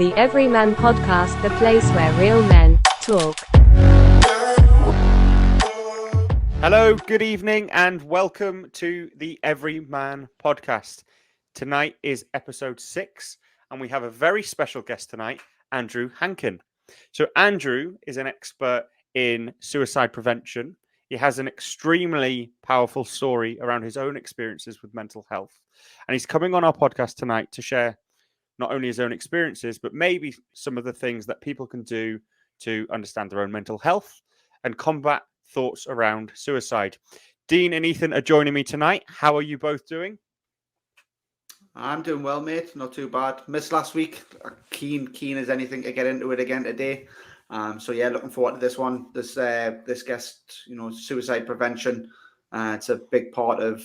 The Everyman podcast, the place where real men talk. Hello, good evening, and welcome to the Everyman podcast. Tonight is episode 6, and we have a very special guest tonight, Andrew Hankin. So Andrew is an expert in suicide prevention. He has an extremely powerful story around his own experiences with mental health. And he's coming on our podcast tonight to share not only his own experiences, but maybe some of the things that people can do to understand their own mental health and combat thoughts around suicide. Dean and Ethan are joining me tonight. How are you both doing? I'm doing well, mate. Not too bad. Missed last week. Keen as anything to get into it again today. So yeah, looking forward to this one. This guest, suicide prevention. It's a big part of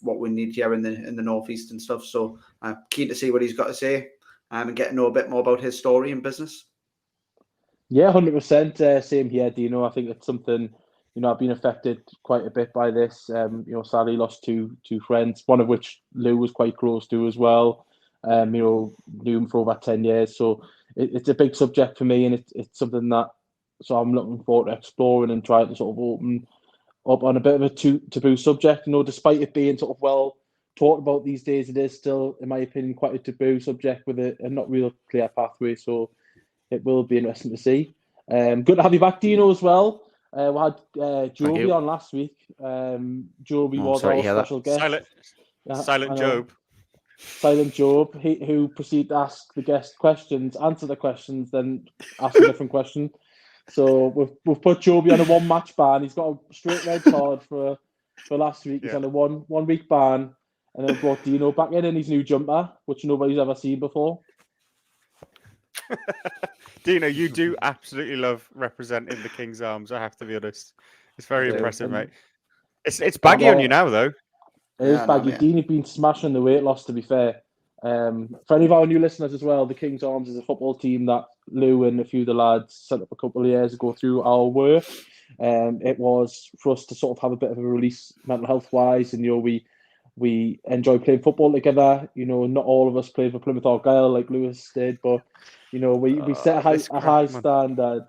what we need here in the northeast and stuff. So I'm keen to see what he's got to say and get to know a bit more about his story and business. Yeah, 100%. Same here, Dino. I think it's something. I've been affected quite a bit by this. Sadly lost two friends, one of which Lou was quite close to as well. Knew him for over 10 years. So it's a big subject for me, and it's something that I'm looking forward to exploring and trying to sort of open up on a bit of a taboo subject. Despite it being sort of well talked about these days, it is still, in my opinion, quite a taboo subject with a not real clear pathway. So it will be interesting to see. Good to have you back, Dino, as well. We had Joby on last week. Joby was our special guest. Silent Job. Silent Job, who proceeded to ask the guest questions, answer the questions, then ask a different question. So we've put Joby on a 1-match ban. He's got a straight red card for last week. He's on a one week ban, and then brought Dino back in his new jumper, which nobody's ever seen before. Dino, you do absolutely love representing the King's Arms, I have to be honest. It's very impressive, mate. It's baggy on you now, though. It is baggy. Dean, you've been smashing the weight loss, to be fair. For any of our new listeners as well, the King's Arms is a football team that Lou and a few of the lads set up a couple of years ago through our work. It was for us to sort of have a bit of a release mental health-wise, and we enjoy playing football together. Not all of us played for Plymouth Argyle like Lewis did, but we set a high standard.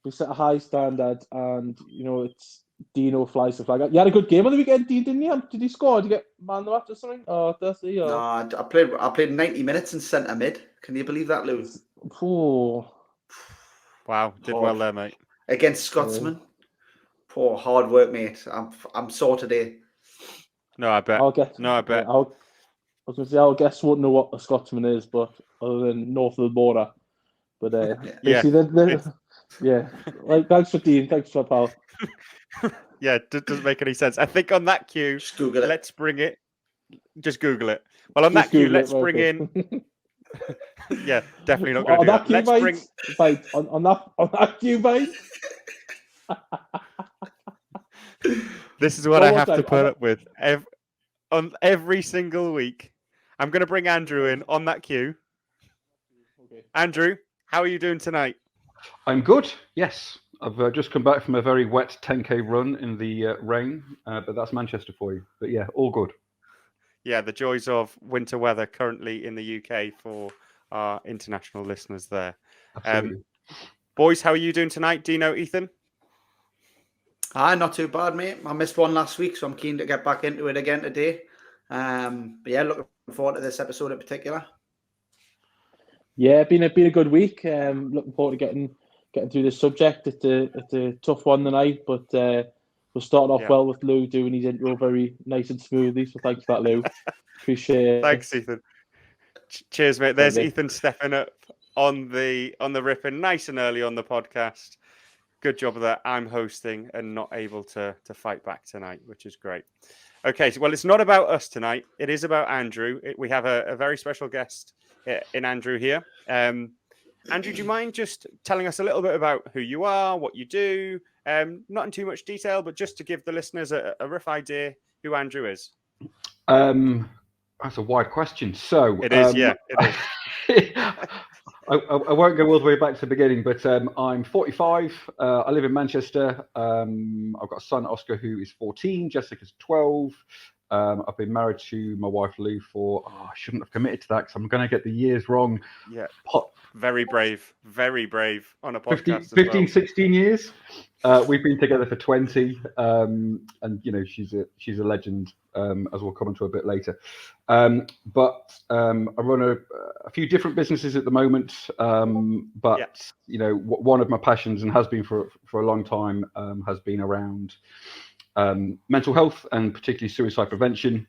We set a high standard, and it's Dino flies the flag. You had a good game on the weekend, didn't you? Did he score? Did you get man of the match or something? Oh, does he? No, I played 90 minutes in centre mid. Can you believe that, Lou? Oh. Wow, did well there, mate. Against Scotsman. Poor hard work, mate. I'm sore today. No, I bet. I was going to say, our guests won't know what a Scotsman is, but other than north of the border. But thanks for Dean. Thanks for pal. Yeah, it doesn't make any sense. I think on that cue, let's bring it. Just Google it. Well, on that cue, let's bring in. Yeah, definitely not going to do that. Let's bring. On that cue, mate. This is what I have to put up with on every single week. I'm going to bring Andrew in on that cue. Okay. Andrew, how are you doing tonight? I'm good. Yes, I've just come back from a very wet 10k run in the rain, but that's Manchester for you. But yeah, all good. Yeah, the joys of winter weather currently in the UK for our international listeners there. Boys, how are you doing tonight? Dino, Ethan? Not too bad, mate. I missed one last week, so I'm keen to get back into it again today. But yeah, looking forward to this episode in particular. Yeah, been a good week. Looking forward to getting through this subject. It's a tough one tonight, but we'll start off well with Lou doing his intro very nice and smoothly. So thanks for that, Lou. Appreciate it. Thanks, Ethan. Cheers, mate. There's Ethan stepping up on the ripping nice and early on the podcast. Good job of that. I'm hosting and not able to fight back tonight, which is great. Okay, so it's not about us tonight. It is about Andrew. We have a very special guest in Andrew here. Andrew, do you mind just telling us a little bit about who you are, what you do? Not in too much detail, but just to give the listeners a rough idea who Andrew is. That's a wide question. So it is, it is. I won't go all the way back to the beginning, but I'm 45. I live in Manchester. I've got a son, Oscar, who is 14. Jessica's 12. I've been married to my wife Lou for, I shouldn't have committed to that because I'm going to get the years wrong. Yeah. Very brave on a 15, podcast 15 as 16 years. We've been together for 20, and she's a legend, as we'll come onto a bit later. But I run a few different businesses at the moment. But one of my passions, and has been for a long time, has been around mental health and particularly suicide prevention.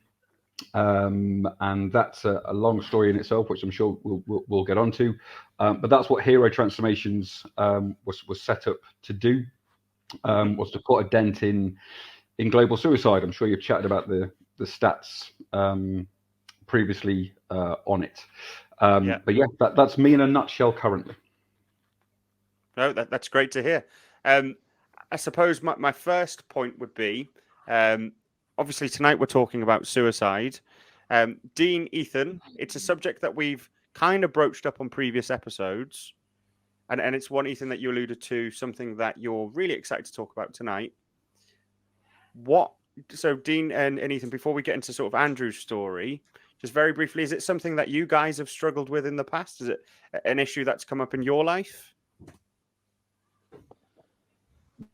And that's a long story in itself, which I'm sure we'll get onto. But that's what Hero Transformations was set up to do, was to put a dent in global suicide. I'm sure you've chatted about the stats previously on it. But yeah, that's me in a nutshell currently. No, that's great to hear. I suppose my first point would be, obviously tonight we're talking about suicide. Dean, Ethan, it's a subject that we've kind of broached up on previous episodes. And it's one, Ethan, that you alluded to, something that you're really excited to talk about tonight. So Dean and Ethan, before we get into sort of Andrew's story, just very briefly, is it something that you guys have struggled with in the past? Is it an issue that's come up in your life?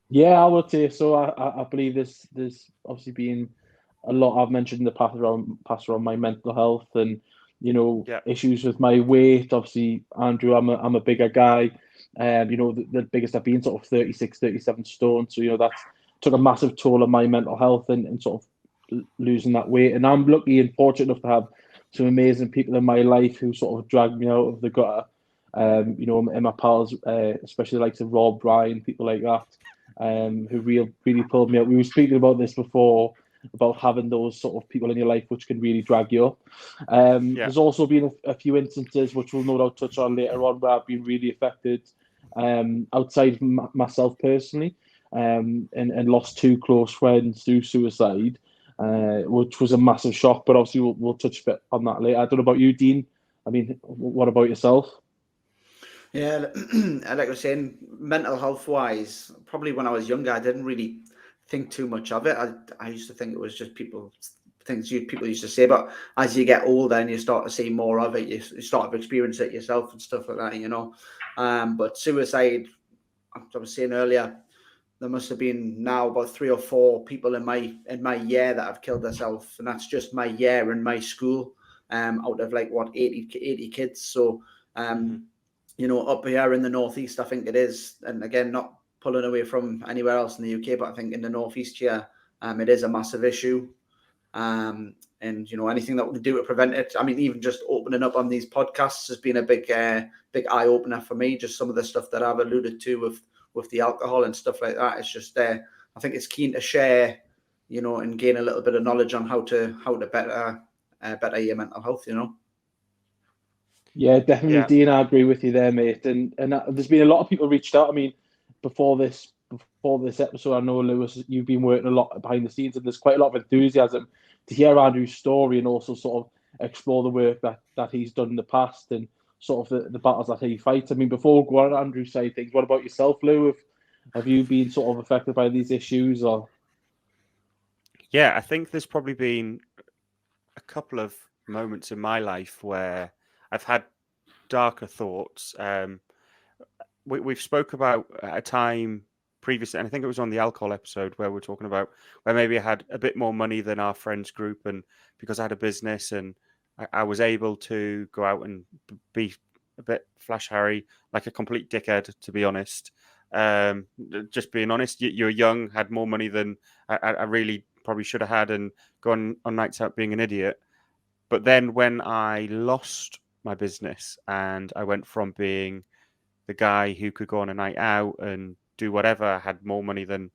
Yeah, I would say so. I believe there's obviously been a lot I've mentioned in the past around my mental health and issues with my weight. Obviously, Andrew, I'm a bigger guy. The biggest I've been, sort of 36, 37 stone. So that's took a massive toll on my mental health and sort of losing that weight. And I'm lucky and fortunate enough to have some amazing people in my life who sort of dragged me out of the gutter. And my pals, especially the likes of Rob, Brian, people like that. Who really pulled me up. We were speaking about this before, about having those sort of people in your life which can really drag you up. There's also been a few instances which we'll no doubt touch on later on where I've been really affected outside of myself personally, and lost 2 close friends through suicide, which was a massive shock. But obviously we'll touch a bit on that later. I don't know about you, Dean. I mean, what about yourself? Yeah, like I was saying, mental health wise, probably when I was younger, I didn't really think too much of it. I used to think it was just people used to say, but as you get older and you start to see more of it, you start to experience it yourself and stuff like that, But suicide, I was saying earlier, there must have been now about 3 or 4 people in my year that have killed themselves, and that's just my year in my school, out of 80 kids. So up here in the northeast, I think it is, and again, not pulling away from anywhere else in the UK, but I think in the northeast here, it is a massive issue. And anything that we can do to prevent it. I mean, even just opening up on these podcasts has been a big eye opener for me. Just some of the stuff that I've alluded to with the alcohol and stuff like that. It's just I think it's keen to share, and gain a little bit of knowledge on how to better your mental health. Yeah, definitely, Dean. I agree with you there, mate. And there's been a lot of people reached out. I mean, before this episode, I know, Lewis, you've been working a lot behind the scenes, and there's quite a lot of enthusiasm to hear Andrew's story and also sort of explore the work that he's done in the past and sort of the battles that he fights. I mean, before we go on Andrew's side of things, what about yourself, Lou? Have you been sort of affected by these issues, or? Yeah, I think there's probably been a couple of moments in my life where I've had darker thoughts. We've spoke about a time previously, and I think it was on the alcohol episode where we're talking about where maybe I had a bit more money than our friends group, and because I had a business and I was able to go out and be a bit flash Harry, like a complete dickhead, to be honest. Just being honest, you're young, had more money than I really probably should have had, and gone on nights out being an idiot. But then when I lost my business and I went from being the guy who could go on a night out and do whatever, had more money than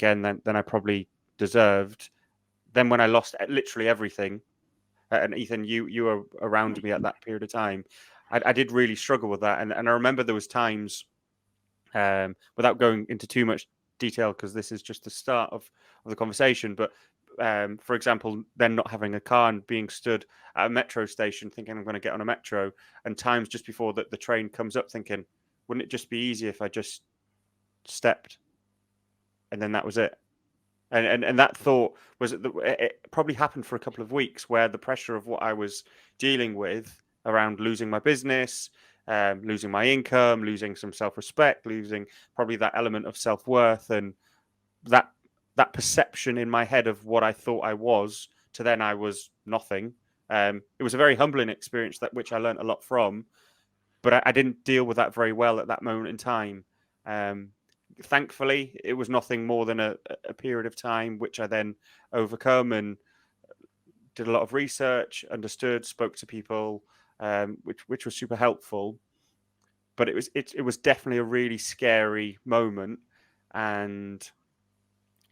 I probably deserved. Then when I lost literally everything, and Ethan, you were around me at that period of time, I did really struggle with that. And I remember there was times, without going into too much detail, because this is just the start of the conversation, but for example, then not having a car and being stood at a metro station thinking I'm going to get on a metro, and times just before the train comes up thinking, wouldn't it just be easy if I just stepped and then that was it? And that thought was it probably happened for a couple of weeks, where the pressure of what I was dealing with around losing my business, losing my income, losing some self-respect, losing probably that element of self-worth, and that perception in my head of what I thought I was, to then I was nothing. It was a very humbling experience, that which I learned a lot from, but I didn't deal with that very well at that moment in time. Thankfully, it was nothing more than a period of time, which I then overcome and did a lot of research, understood, spoke to people, which was super helpful. But it was definitely a really scary moment, and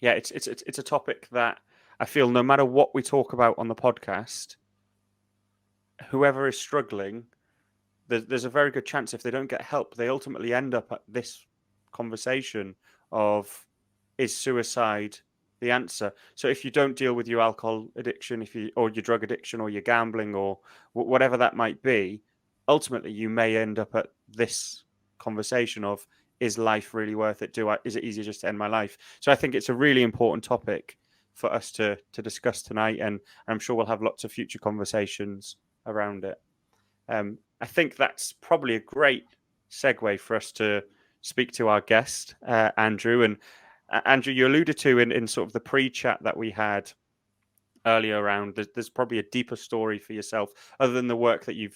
yeah, it's a topic that I feel no matter what we talk about on the podcast, whoever is struggling, there's a very good chance if they don't get help, they ultimately end up at this conversation of, is suicide the answer? So if you don't deal with your alcohol addiction, or your drug addiction, or your gambling, or whatever that might be, ultimately you may end up at this conversation of, is life really worth it? Is it easier just to end my life? So I think it's a really important topic for us to discuss tonight, and I'm sure we'll have lots of future conversations around it. I think that's probably a great segue for us to speak to our guest, Andrew. And Andrew, you alluded to in sort of the pre-chat that we had earlier around, there's probably a deeper story for yourself, other than the work that you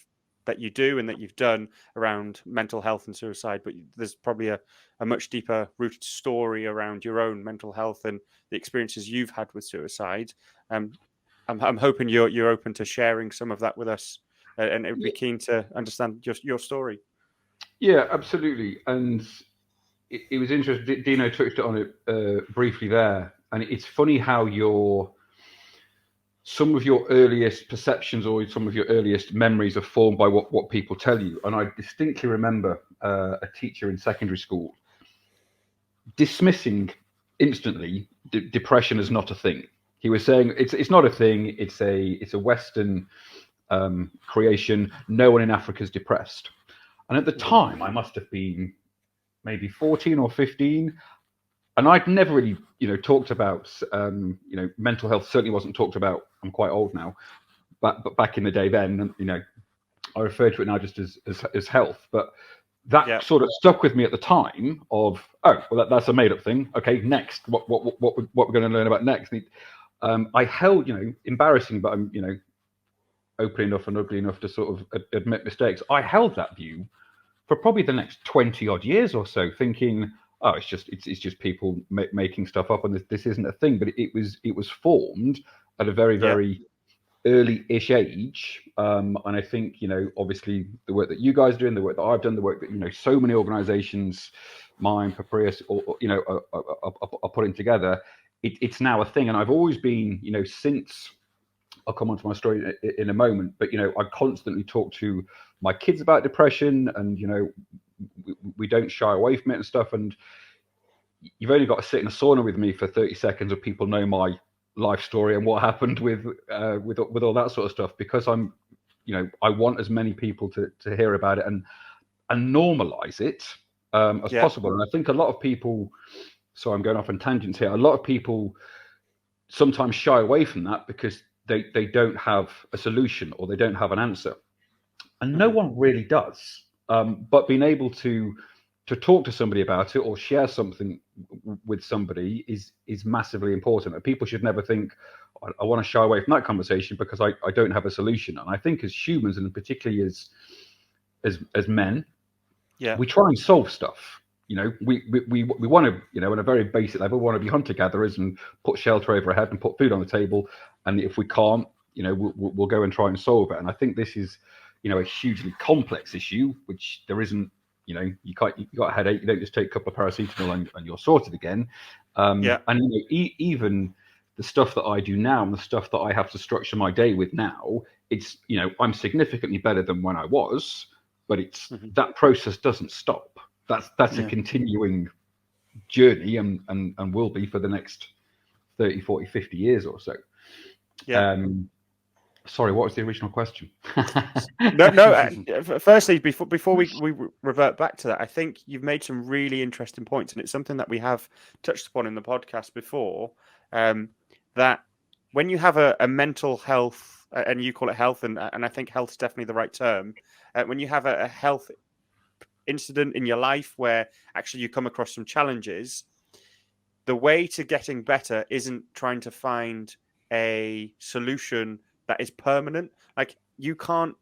do and that you've done around mental health and suicide. But there's probably a much deeper rooted story around your own mental health and the experiences you've had with suicide. I'm hoping you're open to sharing some of that with us, and it would be keen to understand your story. Yeah, absolutely. And it was interesting. Dino touched on it briefly there, and it's funny how some of your earliest perceptions or some of your earliest memories are formed by what people tell you. And I distinctly remember a teacher in secondary school dismissing instantly depression as not a thing. He was saying it's not a thing. It's a Western creation. No one in Africa is depressed. And at the time, I must have been maybe 14 or 15. And I'd never really, talked about, mental health. Certainly wasn't talked about. I'm quite old now, but back in the day, then, I refer to it now just as health. But that sort of stuck with me at the time. Of that's a made up thing. Okay, next, what we're going to learn about next? I held, embarrassing, but I'm, open enough and ugly enough to sort of admit mistakes. I held that view for probably the next 20 odd years or so, thinking, it's just people making stuff up, and this isn't a thing. But it was formed at a very, very early-ish age, and I think obviously the work that you guys are doing, the work that I've done, the work that so many organisations, mine, Paprius, are putting together. It's now a thing, and I've always been, since. I'll come on to my story in a moment, but I constantly talk to my kids about depression, and we don't shy away from it and stuff. And you've only got to sit in a sauna with me for 30 seconds of people know my life story and what happened with all that sort of stuff, because I'm, I want as many people to hear about it and normalize it as possible. And I think a lot of people, so I'm going off on tangents here, a lot of people sometimes shy away from that because they don't have a solution or they don't have an answer, and no one really does. But being able to talk to somebody about it or share something with somebody is massively important. And people should never think, I want to shy away from that conversation because I don't have a solution. And I think as humans, and particularly as men, we try and solve stuff. We want to, on a very basic level, we want to be hunter-gatherers and put shelter over our head and put food on the table. And if we can't, we'll go and try and solve it. And I think this is, a hugely complex issue, which there isn't, you got a headache, you don't just take a couple of paracetamol and you're sorted again. And even the stuff that I do now and the stuff that I have to structure my day with now, it's, I'm significantly better than when I was, but it's that process doesn't stop. That's a continuing journey and will be for the next 30, 40, 50 years or so. Sorry, what was the original question? No. Firstly, before we revert back to that, I think you've made some really interesting points, and it's something that we have touched upon in the podcast before. That when you have a mental health, and you call it health, and I think health is definitely the right term. When you have a health incident in your life where actually you come across some challenges, the way to getting better isn't trying to find a solution that is permanent. Like, you can't,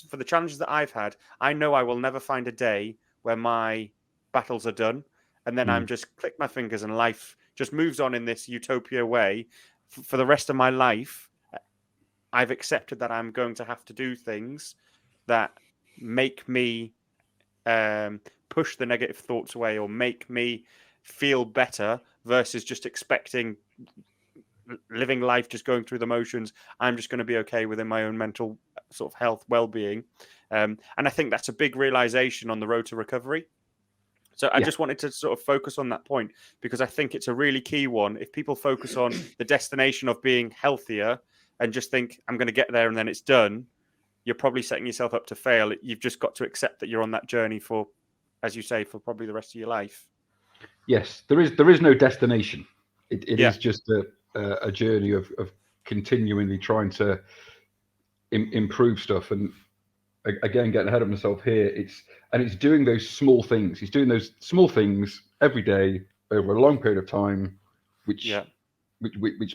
for the challenges that I've had, I know I will never find a day where my battles are done and then I'm just click my fingers and life just moves on in this utopia way. For the rest of my life, I've accepted that I'm going to have to do things that make me push the negative thoughts away or make me feel better versus just expecting living life, just going through the motions. I'm just going to be okay within my own mental sort of health, well-being. And I think that's a big realization on the road to recovery. So I just wanted to sort of focus on that point because I think it's a really key one. If people focus on the destination of being healthier and just think, I'm going to get there and then it's done, you're probably setting yourself up to fail. You've just got to accept that you're on that journey for, as you say, for probably the rest of your life. Yes, there is no destination. It is just a journey of continually trying to improve stuff. And again, getting ahead of myself here, it's doing those small things. He's doing those small things every day over a long period of time, which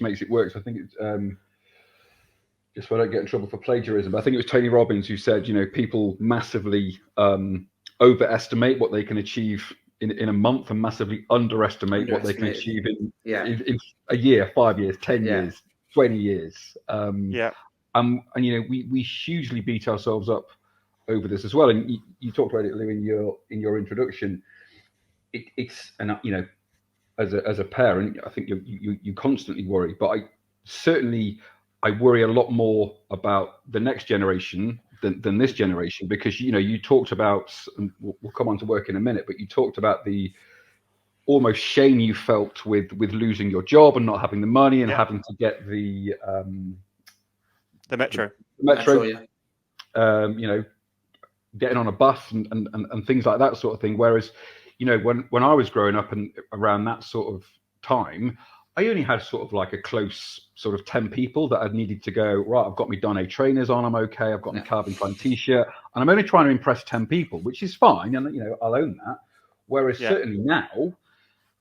makes it work. So I think it's just so I don't get in trouble for plagiarism, but I think it was Tony Robbins who said, people massively overestimate what they can achieve in a month and massively underestimate what they can achieve in a year, 5 years, 10 years, 20 years. And we hugely beat ourselves up over this as well. And you talked about it, Lou, in your introduction. It's as a parent, I think you constantly worry, but I worry a lot more about the next generation than this generation, because you talked about, and we'll come on to work in a minute, but you talked about the almost shame you felt with losing your job and not having the money and having to get the metro, getting on a bus and things like that sort of thing. Whereas, when I was growing up and around that sort of time, I only had sort of like a close sort of 10 people that I needed to go, right, I've got my Donne trainers on, I'm okay, I've got my Calvin Klein t-shirt, and I'm only trying to impress 10 people, which is fine, and I'll own that. Whereas certainly now,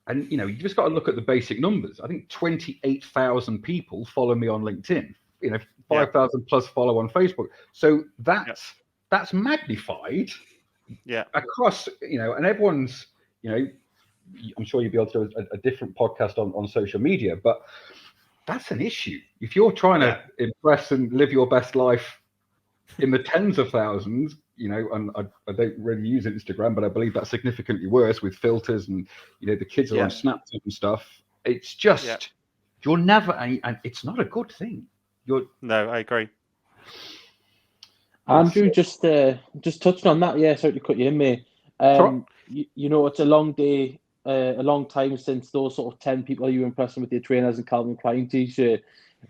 and you just got to look at the basic numbers. I think 28,000 people follow me on LinkedIn, 5,000 plus follow on Facebook. So that's magnified across, and everyone's, I'm sure you'll be able to do a different podcast on social media, but that's an issue. If you're trying to impress and live your best life in the tens of thousands, and I don't really use Instagram, but I believe that's significantly worse with filters and, the kids are on Snapchat and stuff. It's just, you're never, and it's not a good thing. No, I agree. Andrew, just touching on that, sorry to cut you in, mate. It's a long day, a long time since those sort of 10 people you were impressing with your trainers and Calvin Klein t-shirt.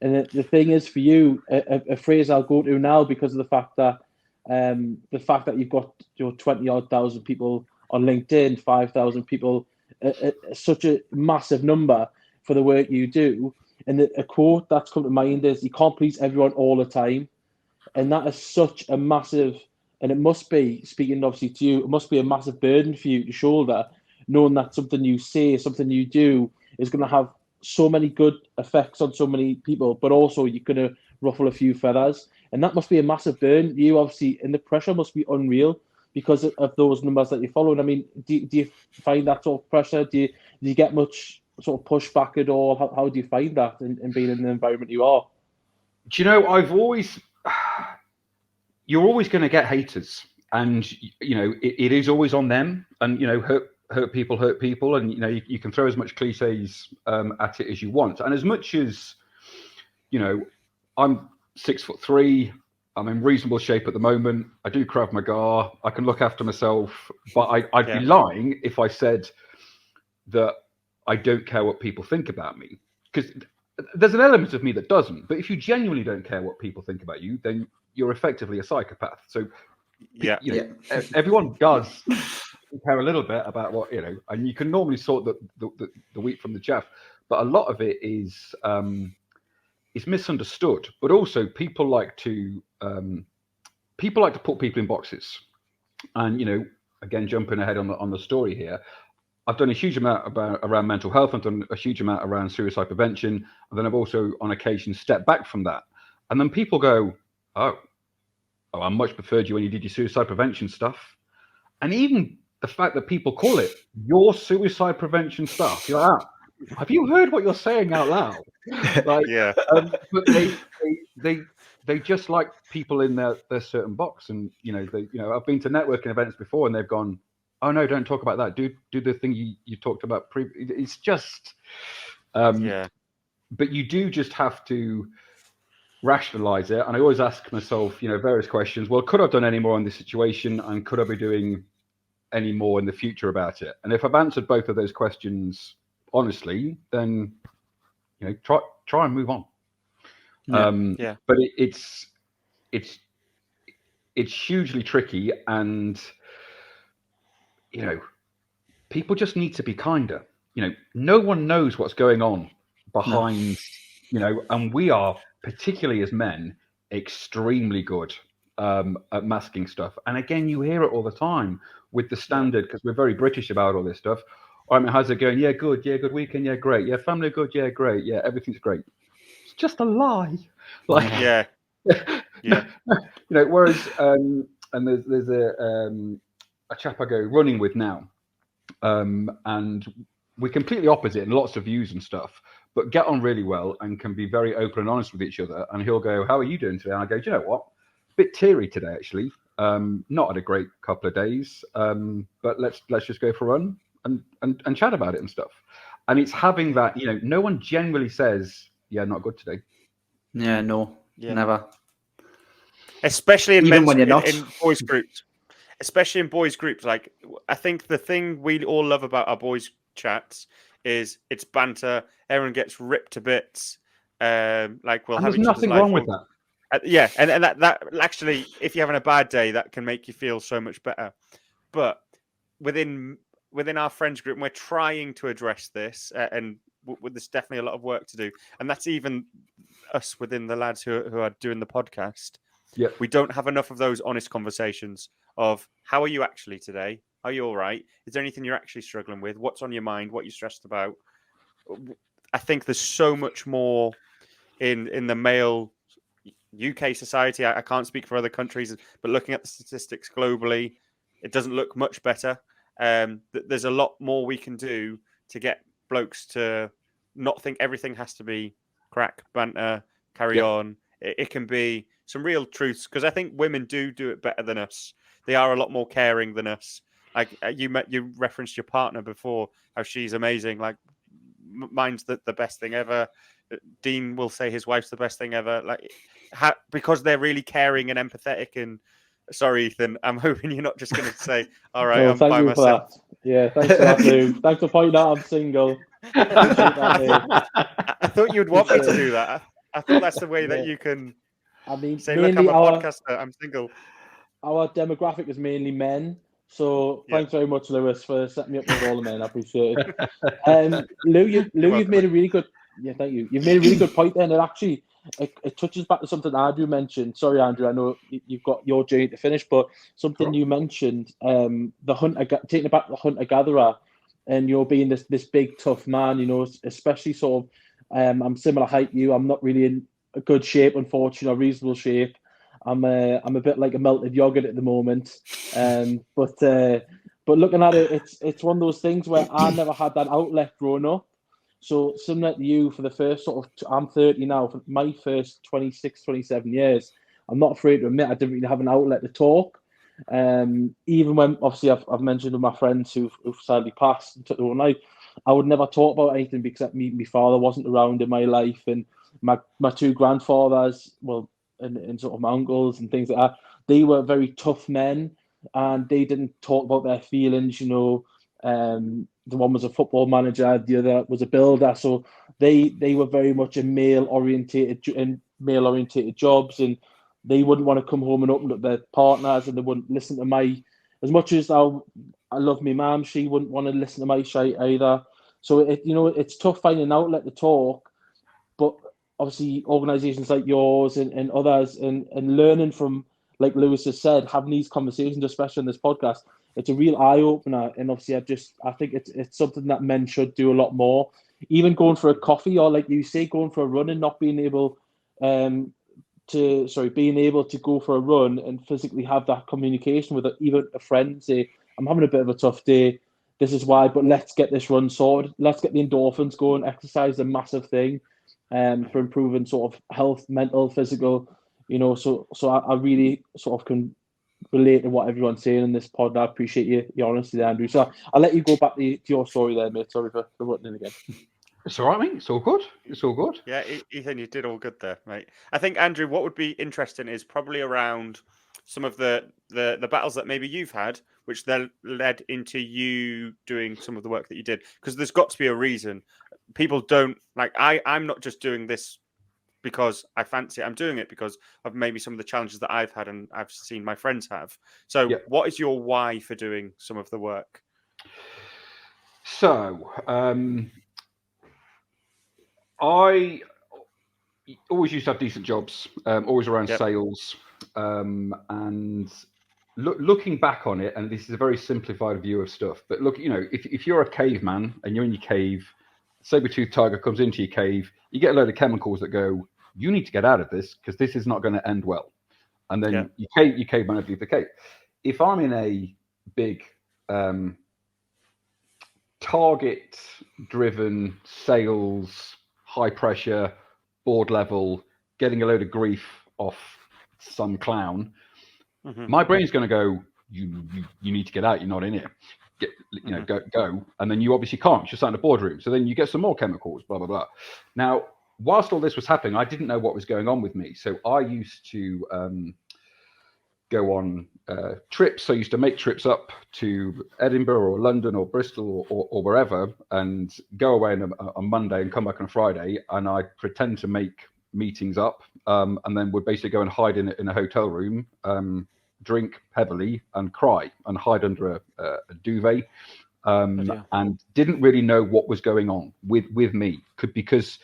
And the thing is, for you, a phrase I'll go to now, because of the fact that you've got 20-odd thousand people on LinkedIn, 5,000 people, such a massive number for the work you do. And a quote that's come to mind is, you can't please everyone all the time. And that is such a massive, and it must be, speaking obviously to you, it must be a massive burden for you to shoulder, knowing that something you say, something you do is going to have so many good effects on so many people, but also you're going to ruffle a few feathers. And that must be a massive burden. You obviously, and the pressure must be unreal because of those numbers that you're following. I mean, do you find that sort of pressure? Do you get much sort of pushback at all? How do you find that in being in the environment you are? Do you're always going to get haters, and it is always on them, and hurt people, and you can throw as much cliches at it as you want. And as much as I'm 6'3", I'm in reasonable shape at the moment, I do Krav Maga, I can look after myself, but I'd be lying if I said that I don't care what people think about me, because there's an element of me that doesn't. But if you genuinely don't care what people think about you, then you're effectively a psychopath. So everyone does care a little bit about what, and you can normally sort the wheat from the chaff, but a lot of it is misunderstood. But also people like to put people in boxes. And again, jumping ahead on the story here, I've done a huge amount around mental health. I've done a huge amount around suicide prevention, and then I've also on occasion stepped back from that. And then people go, oh, I much preferred you when you did your suicide prevention stuff. And even the fact that people call it your suicide prevention stuff, you're like, have you heard what you're saying out loud? Like, but they just like people in their certain box. And I've been to networking events before, and they've gone, oh no, don't talk about that. Do the thing you talked about. It's just, but you do just have to rationalize it. And I always ask myself, various questions. Well, could I have done any more in this situation, and could I be doing any more in the future about it? And if I've answered both of those questions honestly, then try and move on. But it's hugely tricky, and people just need to be kinder. No one knows what's going on behind, and we are, particularly as men, extremely good at masking stuff. And again, you hear it all the time with the standard, because we're very British about all this stuff. I mean, how's it going? Yeah, good. Yeah, good weekend. Yeah, great. Yeah, family good. Yeah, great. Yeah, everything's great. It's just a lie. Like, whereas, and there's a chap I go running with now, and we're completely opposite in lots of views and stuff, but get on really well and can be very open and honest with each other. And he'll go, how are you doing today? And I go, do you know what? A bit teary today, actually. Not had a great couple of days, but let's just go for a run and chat about it and stuff. And it's having that, no one generally says, yeah, not good today. Yeah, no, never. Especially in even when you're not in boys groups. Especially in boys groups. Like, I think the thing we all love about our boys chats is it's banter. Everyone gets ripped to bits. Like, we'll have there's nothing wrong with that. And that actually, if you're having a bad day, that can make you feel so much better. But within our friends group, we're trying to address this, and there's definitely a lot of work to do. And that's even us within the lads who are doing the podcast. Yep. We don't have enough of those honest conversations of, how are you actually today? Are you all right? Is there anything you're actually struggling with? What's on your mind? What are you stressed about? I think there's so much more in the male UK society. I can't speak for other countries, but looking at the statistics globally, it doesn't look much better. There's a lot more we can do to get blokes to not think everything has to be crack, banter, carry on. It can be some real truths, because I think women do it better than us. They are a lot more caring than us. Like, you referenced your partner before, how she's amazing. Like, mine's the best thing ever. Dean will say his wife's the best thing ever. Like, because they're really caring and empathetic. And sorry, Ethan, I'm hoping you're not just going to say, all right, I'm by myself. Yeah, thanks for that, Lou. Thanks for pointing out I'm single. I thought you'd want me to do that. I thought that's the way that you can say, look, I'm a podcaster, I'm single. Our demographic is mainly men. So thanks very much, Lewis, for setting me up with all the men. I appreciate it. Lou, you've made a really good... Yeah, thank you. You've made a really good point there, and it actually it touches back to something Andrew mentioned. Sorry, Andrew, I know you've got your journey to finish, but something you mentioned, the hunter, taking it back to the hunter-gatherer, and you're being this big, tough man, especially sort of, I'm similar height to you. I'm not really in a good shape, unfortunately, or reasonable shape. I'm a bit like a melted yogurt at the moment. But looking at it, it's one of those things where I never had that outlet growing up. So similar to you, for the first I'm 30 now, for my first 26, 27 years, I'm not afraid to admit I didn't really have an outlet to talk. Even when, obviously, I've mentioned with my friends who've sadly passed and took their own life, I would never talk about anything because my father wasn't around in my life, and my two grandfathers, and sort of my uncles and things like that, they were very tough men, and they didn't talk about their feelings, the one was a football manager, the other was a builder. So they were very much in male orientated jobs, and they wouldn't want to come home and open up their partners, and they wouldn't listen to my. As much as I love my mum, she wouldn't want to listen to my shite either. So it's tough finding an outlet to talk, but obviously organisations like yours and others and learning from, like Lewis has said, having these conversations, especially on this podcast, it's a real eye opener. And obviously, I think it's something that men should do a lot more. Even going for a coffee, or like you say, going for a run and not being able being able to go for a run and physically have that communication with even a friend, say, I'm having a bit of a tough day, this is why, but let's get this run sorted. Let's get the endorphins going. Exercise is a massive thing for improving sort of health, mental, physical, so I really sort of can relate to what everyone's saying in this pod. I appreciate your honesty there, Andrew. So I'll let you go back to your story there, mate. Sorry for butting in again. It's all right, mate. It's all good. It's all good. Yeah, Ethan, you did all good there, mate. I think, Andrew, what would be interesting is probably around some of the battles that maybe you've had, which then led into you doing some of the work that you did. Because there's got to be a reason. People don't, like, I'm not just doing this because I fancy it. I'm doing it because of maybe some of the challenges that I've had and I've seen my friends have. So What is your why for doing some of the work? So, I always used to have decent jobs, always around sales. And looking back on it, and this is a very simplified view of stuff, but look, if you're a caveman and you're in your cave, saber-toothed tiger comes into your cave, you get a load of chemicals that go, you need to get out of this because this is not going to end well. And then you caveman leave the cave. If I'm in a big target-driven sales, high pressure, board level, getting a load of grief off some clown, my brain's going to go, you need to get out. You're not in here. Go. And then you obviously can't. You're sat in a boardroom. So then you get some more chemicals, blah, blah, blah. Now, whilst all this was happening, I didn't know what was going on with me. So I used to go on trips. I used to make trips up to Edinburgh or London or Bristol or wherever, and go away on Monday and come back on Friday. And I'd pretend to make meetings up, and then would basically go and hide in a hotel room, drink heavily and cry and hide under a duvet, and didn't really know what was going on with me, because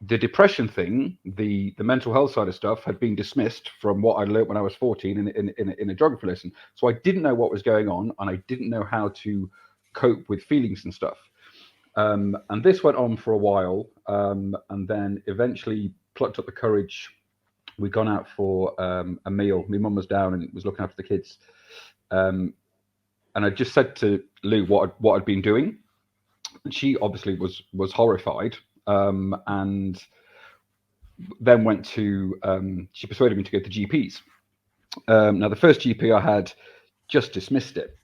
the depression thing, the mental health side of stuff had been dismissed from what I learned when I was 14 in a geography lesson. So I didn't know what was going on, and I didn't know how to cope with feelings and stuff. And this went on for a while, and then eventually plucked up the courage. We'd gone out for a meal. My mum was down and was looking after the kids. And I just said to Lou what I'd been doing. And she obviously was horrified. And then went to, she persuaded me to go to GPs. Now, the first GP I had just dismissed it.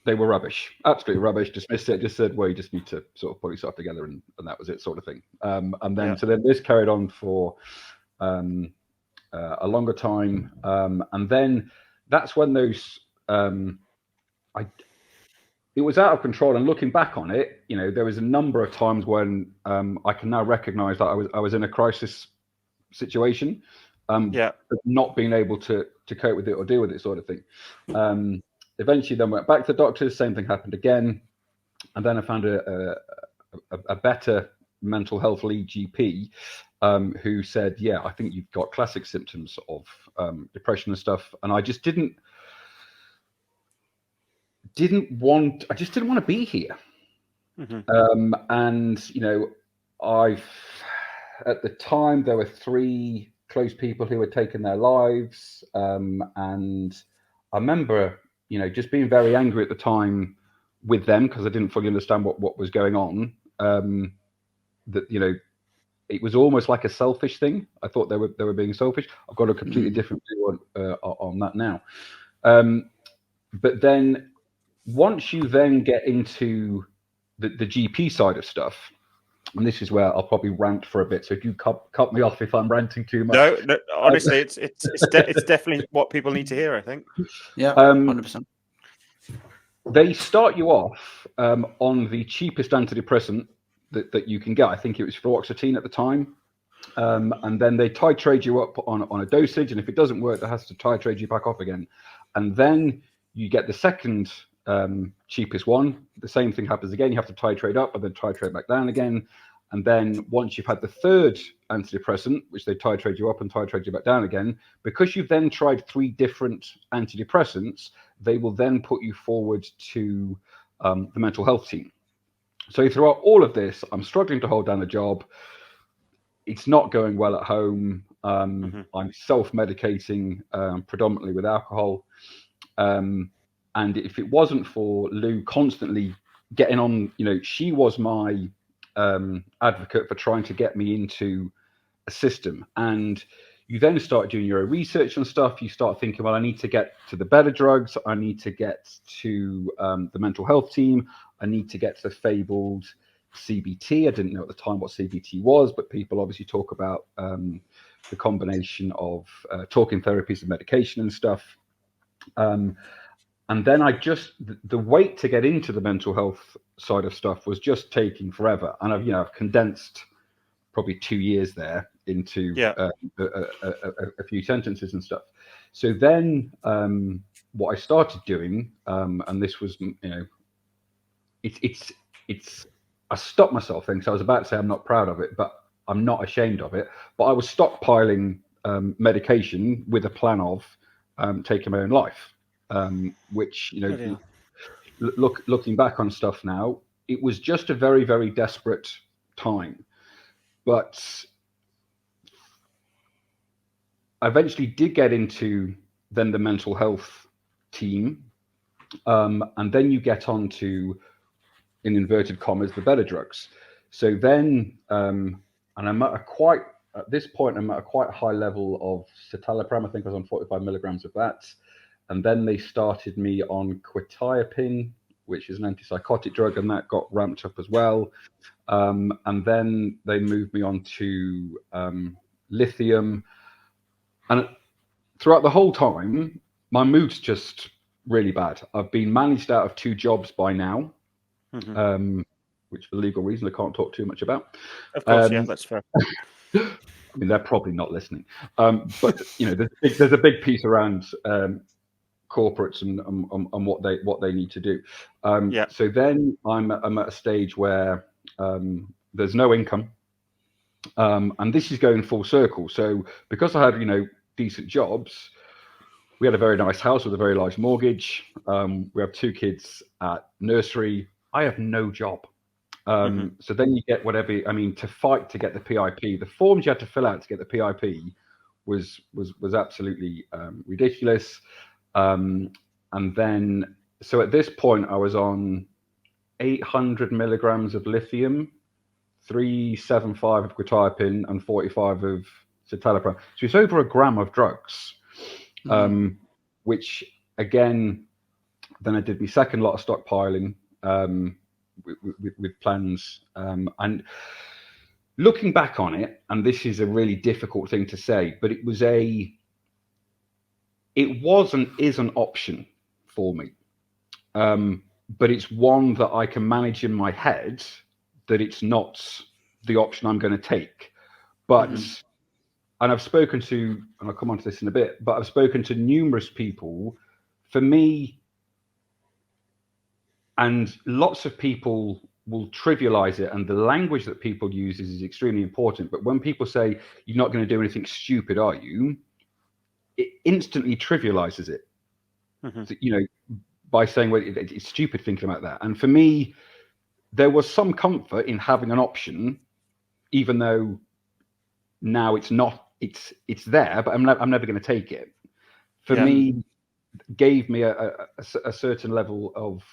They were rubbish, absolutely rubbish, dismissed it, just said, well, you just need to sort of pull yourself together, and that was it, sort of thing. So then this carried on for a longer time. And then that's when those, it was out of control. And looking back on it, there was a number of times when I can now recognize that I was in a crisis situation, but not being able to cope with it or deal with it, sort of thing. Eventually then went back to the doctors, same thing happened again. And then I found a better mental health lead GP who said, yeah, I think you've got classic symptoms of depression and stuff. And I just didn't want to be here. And at the time there were 3 close people who had taken their lives, and I remember just being very angry at the time with them, because I didn't fully understand what was going on. That it was almost like a selfish thing. I thought they were being selfish. I've got a completely different view on that now. But then once you then get into the GP side of stuff, and this is where I'll probably rant for a bit, so do cut me off if I'm ranting too much. No, honestly, it's definitely what people need to hear, I think. Yeah, 100%. they start you off on the cheapest antidepressant that you can get. I think it was fluoxetine at the time. And then they titrate you up on a dosage, and if it doesn't work, they have to titrate you back off again. And then you get the second cheapest one. The same thing happens again. You have to titrate up and then titrate back down again. And then once you've had the third antidepressant, which they titrate you up and titrate you back down again, because you've then tried 3 different antidepressants, they will then put you forward to the mental health team. So throughout all of this, I'm struggling to hold down a job. It's not going well at home. I'm self-medicating predominantly with alcohol. And if it wasn't for Lou constantly getting on, she was my advocate for trying to get me into a system. And you then start doing your own research and stuff. You start thinking, well, I need to get to the better drugs. I need to get to the mental health team. I need to get to the fabled CBT. I didn't know at the time what CBT was, but people obviously talk about the combination of talking therapies and medication and stuff. And then the wait to get into the mental health side of stuff was just taking forever. And I've condensed probably 2 years there into a few sentences and stuff. So then what I started doing, and this was, it's I stopped myself thinking, so I was about to say I'm not proud of it, but I'm not ashamed of it. But I was stockpiling medication with a plan of taking my own life, which, looking back on stuff now, it was just a very, very desperate time. But I eventually did get into then the mental health team, and then you get on to, in inverted commas, the better drugs. So then, and I'm at at this point, I'm at a quite high level of citalopram. I think I was on 45 milligrams of that. And then they started me on quetiapine, which is an antipsychotic drug, and that got ramped up as well. And then they moved me on to lithium. And throughout the whole time, my mood's just really bad. I've been managed out of 2 jobs by now. Which for legal reasons I can't talk too much about. Of course, yeah, that's fair. I mean, they're probably not listening, but there's a big piece around corporates and what they need to do. So then I'm at a stage where there's no income, and this is going full circle. So because I had decent jobs, we had a very nice house with a very large mortgage. We have 2 kids at nursery. I have no job. So then you get whatever, to fight to get the PIP, the forms you had to fill out to get the PIP was absolutely ridiculous. And then, so at this point I was on 800 milligrams of lithium, 375 of quetiapine, and 45 of citalopram. So it's over 1 gram of drugs, which again, then I did my second lot of stockpiling, with plans, and looking back on it, and this is a really difficult thing to say, but it was and is an option for me, but it's one that I can manage in my head, that it's not the option I'm going to take. But and I've spoken to, and I'll come on to this in a bit, but I've spoken to numerous people. For me, and lots of people will trivialize it, and the language that people use is extremely important. But when people say, you're not going to do anything stupid, are you? It instantly trivializes it, so, by saying, well, it's stupid thinking about that. And for me, there was some comfort in having an option, even though now it's not, it's there, but I'm never going to take it. For me, gave me a certain level of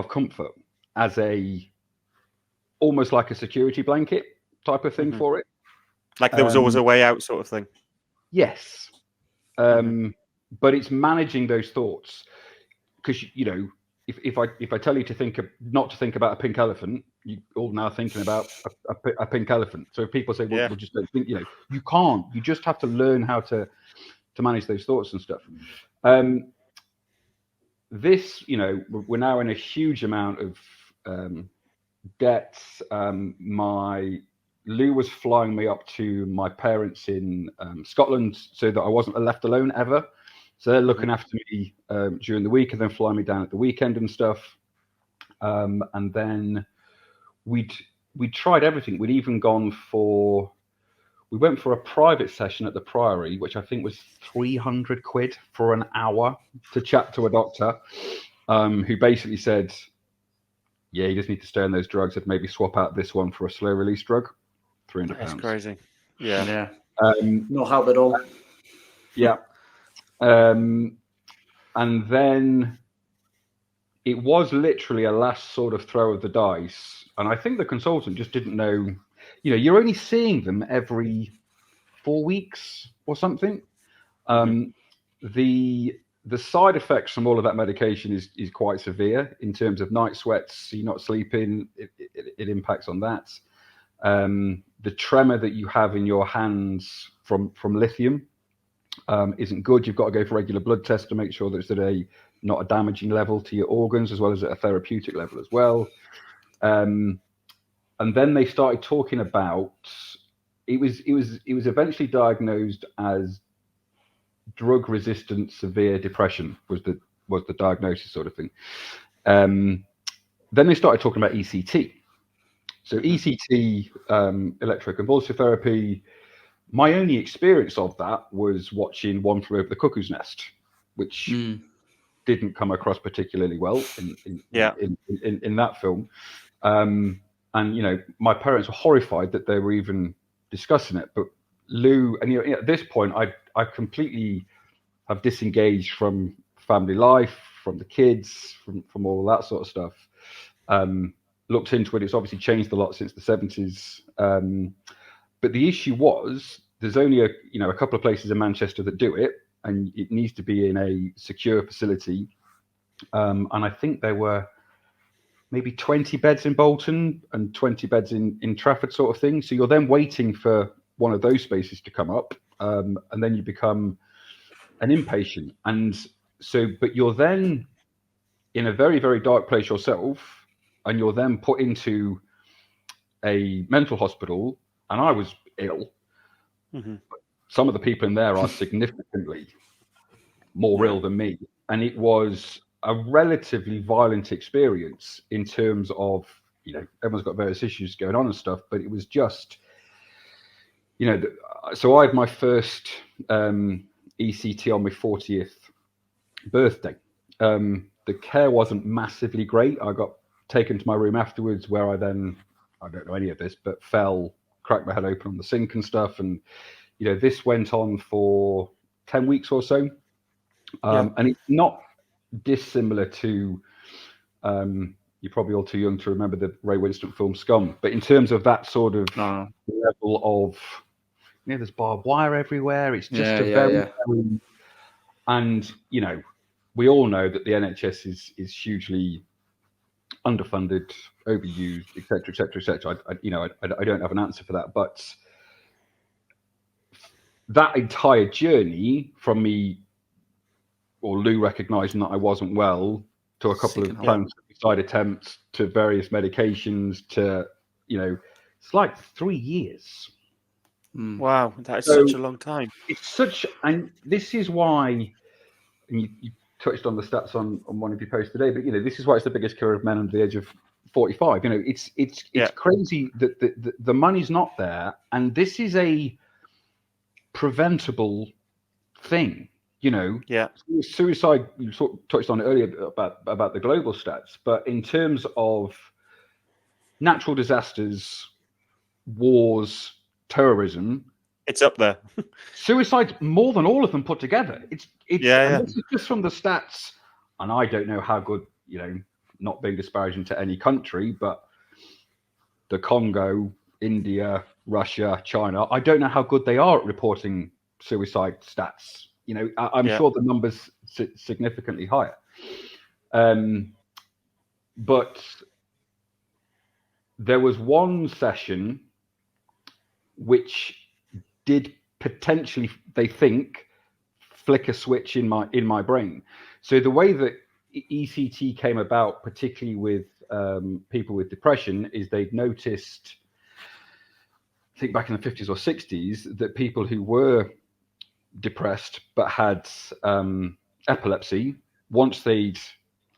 comfort as almost like a security blanket type of thing for it. Like there was always a way out sort of thing. Yes. But it's managing those thoughts, because, if I tell you not to think about a pink elephant, you all now thinking about a pink elephant. So if people say, well, just don't think, you can't, you just have to learn how to manage those thoughts and stuff. this, we're now in a huge amount of debts. Lou was flying me up to my parents in Scotland so that I wasn't left alone ever. So they're looking after me during the week and then flying me down at the weekend and stuff. And then we tried everything. We'd even we went for a private session at the Priory, which I think was 300 quid for an hour to chat to a doctor who basically said, yeah, you just need to stay on those drugs and maybe swap out this one for a slow release drug. £300. That's crazy. Yeah. No help at all. Yeah. And then it was literally a last sort of throw of the dice. And I think the consultant just didn't know, you're only seeing them every 4 weeks or something. The side effects from all of that medication is quite severe in terms of night sweats. You're not sleeping. It impacts on that. The tremor that you have in your hands from lithium isn't good. You've got to go for regular blood tests to make sure that it's at not a damaging level to your organs, as well as at a therapeutic level as well. And then they started talking about it was eventually diagnosed as drug-resistant severe depression was the diagnosis sort of thing. Then they started talking about ECT. So ECT, electroconvulsive therapy. My only experience of that was watching One Flew Over the Cuckoo's Nest, which didn't come across particularly well in that film. And my parents were horrified that they were even discussing it. But Lou, and at this point, I completely have disengaged from family life, from the kids, from all that sort of stuff. Looked into it. It's obviously changed a lot since the 70s. But the issue was there's only a couple of places in Manchester that do it, and it needs to be in a secure facility. And I think there were maybe 20 beds in Bolton and 20 beds in Trafford, sort of thing. So you're then waiting for one of those spaces to come up, and then you become an inpatient. And so, but you're then in a very, very dark place yourself, and you're then put into a mental hospital. And I was ill. Some of the people in there are significantly more ill than me. And it was a relatively violent experience in terms of, everyone's got various issues going on and stuff, but it was just, so I had my first ECT on my 40th birthday. The care wasn't massively great. I got taken to my room afterwards where I don't know any of this, but cracked my head open on the sink and stuff. And, this went on for 10 weeks or so. And it's not dissimilar to, you're probably all too young to remember the Ray Winston film Scum, but in terms of that sort of level of, there's barbed wire everywhere. It's just very, and, we all know that the NHS is hugely underfunded, overused, etc. I don't have an answer for that, but that entire journey from me or Lou recognizing that I wasn't well to a couple of planned suicide attempts to various medications to, it's like 3 years. Wow, that is such a long time. And this is why, and you touched on the stats on one of your posts today, but this is why it's the biggest killer of men under the age of 45. It's crazy that the money's not there, and this is a preventable thing. Suicide. You sort of touched on it earlier about the global stats, but in terms of natural disasters, wars, terrorism, it's up there. Suicide's more than all of them put together. It's and this is just from the stats, and I don't know how good, not being disparaging to any country, but the Congo, India, Russia, China, I don't know how good they are at reporting suicide stats. I'm sure the numbers significantly higher. But there was one session which did potentially, they think, flick a switch in my brain. So the way that ECT came about, particularly with people with depression, is they'd noticed, I think back in the 50s or 60s, that people who were depressed but had epilepsy, once they'd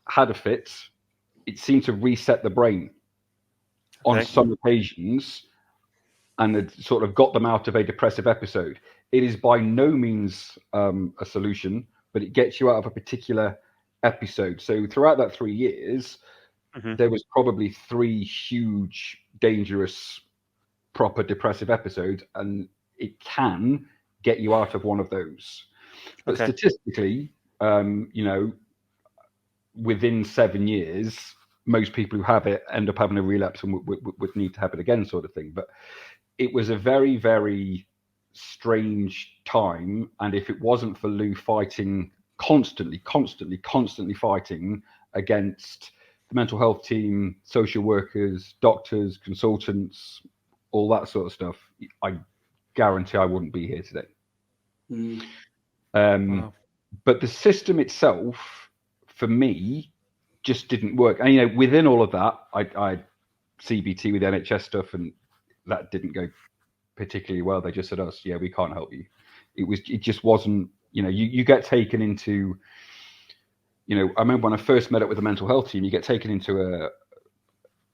had a fit, it seemed to reset the brain on some occasions, and it sort of got them out of a depressive episode. It is by no means a solution, but it gets you out of a particular episode. So throughout that 3 years, there was probably 3 huge, dangerous, proper depressive episodes, and it can get you out of one of those. But statistically, within 7 years, most people who have it end up having a relapse and would need to have it again, sort of thing. But it was a very, very strange time. And if it wasn't for Lou fighting constantly fighting against the mental health team, social workers, doctors, consultants, all that sort of stuff, I guarantee I wouldn't be here today. Wow. But the system itself, for me, just didn't work. And within all of that, I CBT with NHS stuff, and that didn't go particularly well. They just said, "Us, yeah, we can't help you." It just wasn't. You get taken into. I remember when I first met up with the mental health team, you get taken into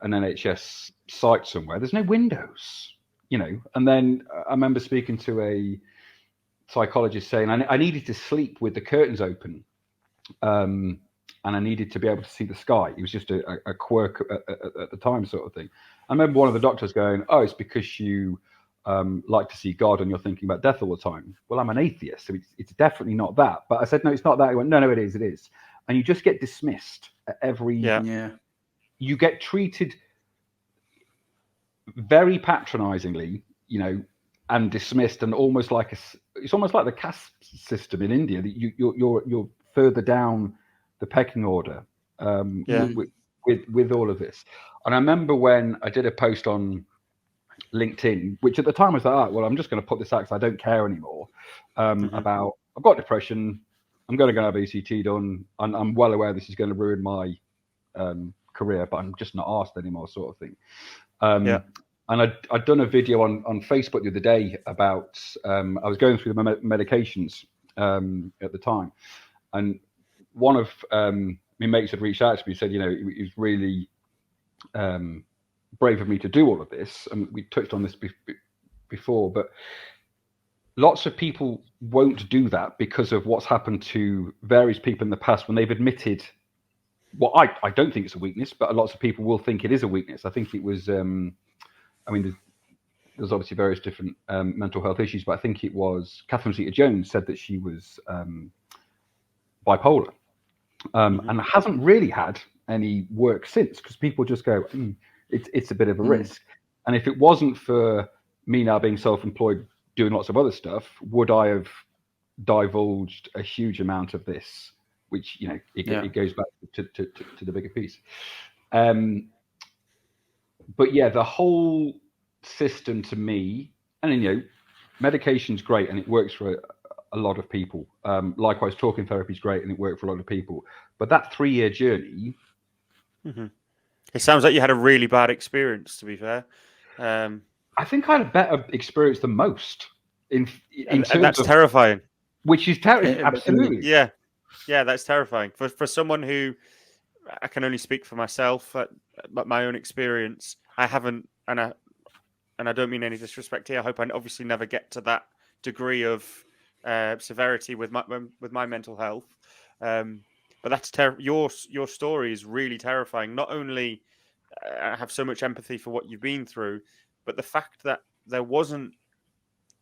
an NHS site somewhere. There's no windows, And then I remember speaking to a psychologist saying I needed to sleep with the curtains open. And I needed to be able to see the sky. It was just a quirk at the time, sort of thing. I remember one of the doctors going, "Oh, it's because you like to see God and you're thinking about death all the time." Well, I'm an atheist, so it's definitely not that. But I said, "No, it's not that." He went, "No, it is. It is." And you just get dismissed at every. Yeah. You get treated very patronisingly, and dismissed, and almost like it's almost like the caste system in India, that you're further down the pecking order with all of this. And I remember when I did a post on LinkedIn, which at the time I was like, well, I'm just going to put this out because I don't care anymore, about I've got depression, I'm going to go have ECT done, and I'm well aware this is going to ruin my career, but I'm just not asked anymore, sort of thing. And I'd done a video on Facebook the other day about I was going through my medications at the time, and one of my mates had reached out to me and said, it was really brave of me to do all of this. And we touched on this before, but lots of people won't do that because of what's happened to various people in the past when they've admitted, well, I don't think it's a weakness, but lots of people will think it is a weakness. I think it was, there's obviously various different mental health issues, but I think it was Catherine Zeta-Jones said that she was bipolar. And hasn't really had any work since, because people just go, it's a bit of a risk. And if it wasn't for me now being self-employed, doing lots of other stuff, would I have divulged a huge amount of this? Which it goes back to the bigger piece. But yeah, the whole system to me, and medication's great and it works for a lot of people. Likewise, talking therapy is great and it worked for a lot of people. But that 3-year journey. It sounds like you had a really bad experience, to be fair. I think I had a better experience than most. In and terms that's of, terrifying. Which is terrifying. Absolutely. Yeah, that's terrifying. For someone who, I can only speak for myself, but my own experience, I haven't, and I don't mean any disrespect here. I hope I obviously never get to that degree of severity with my mental health. But that's your story is really terrifying. Not only I have so much empathy for what you've been through, but the fact that there wasn't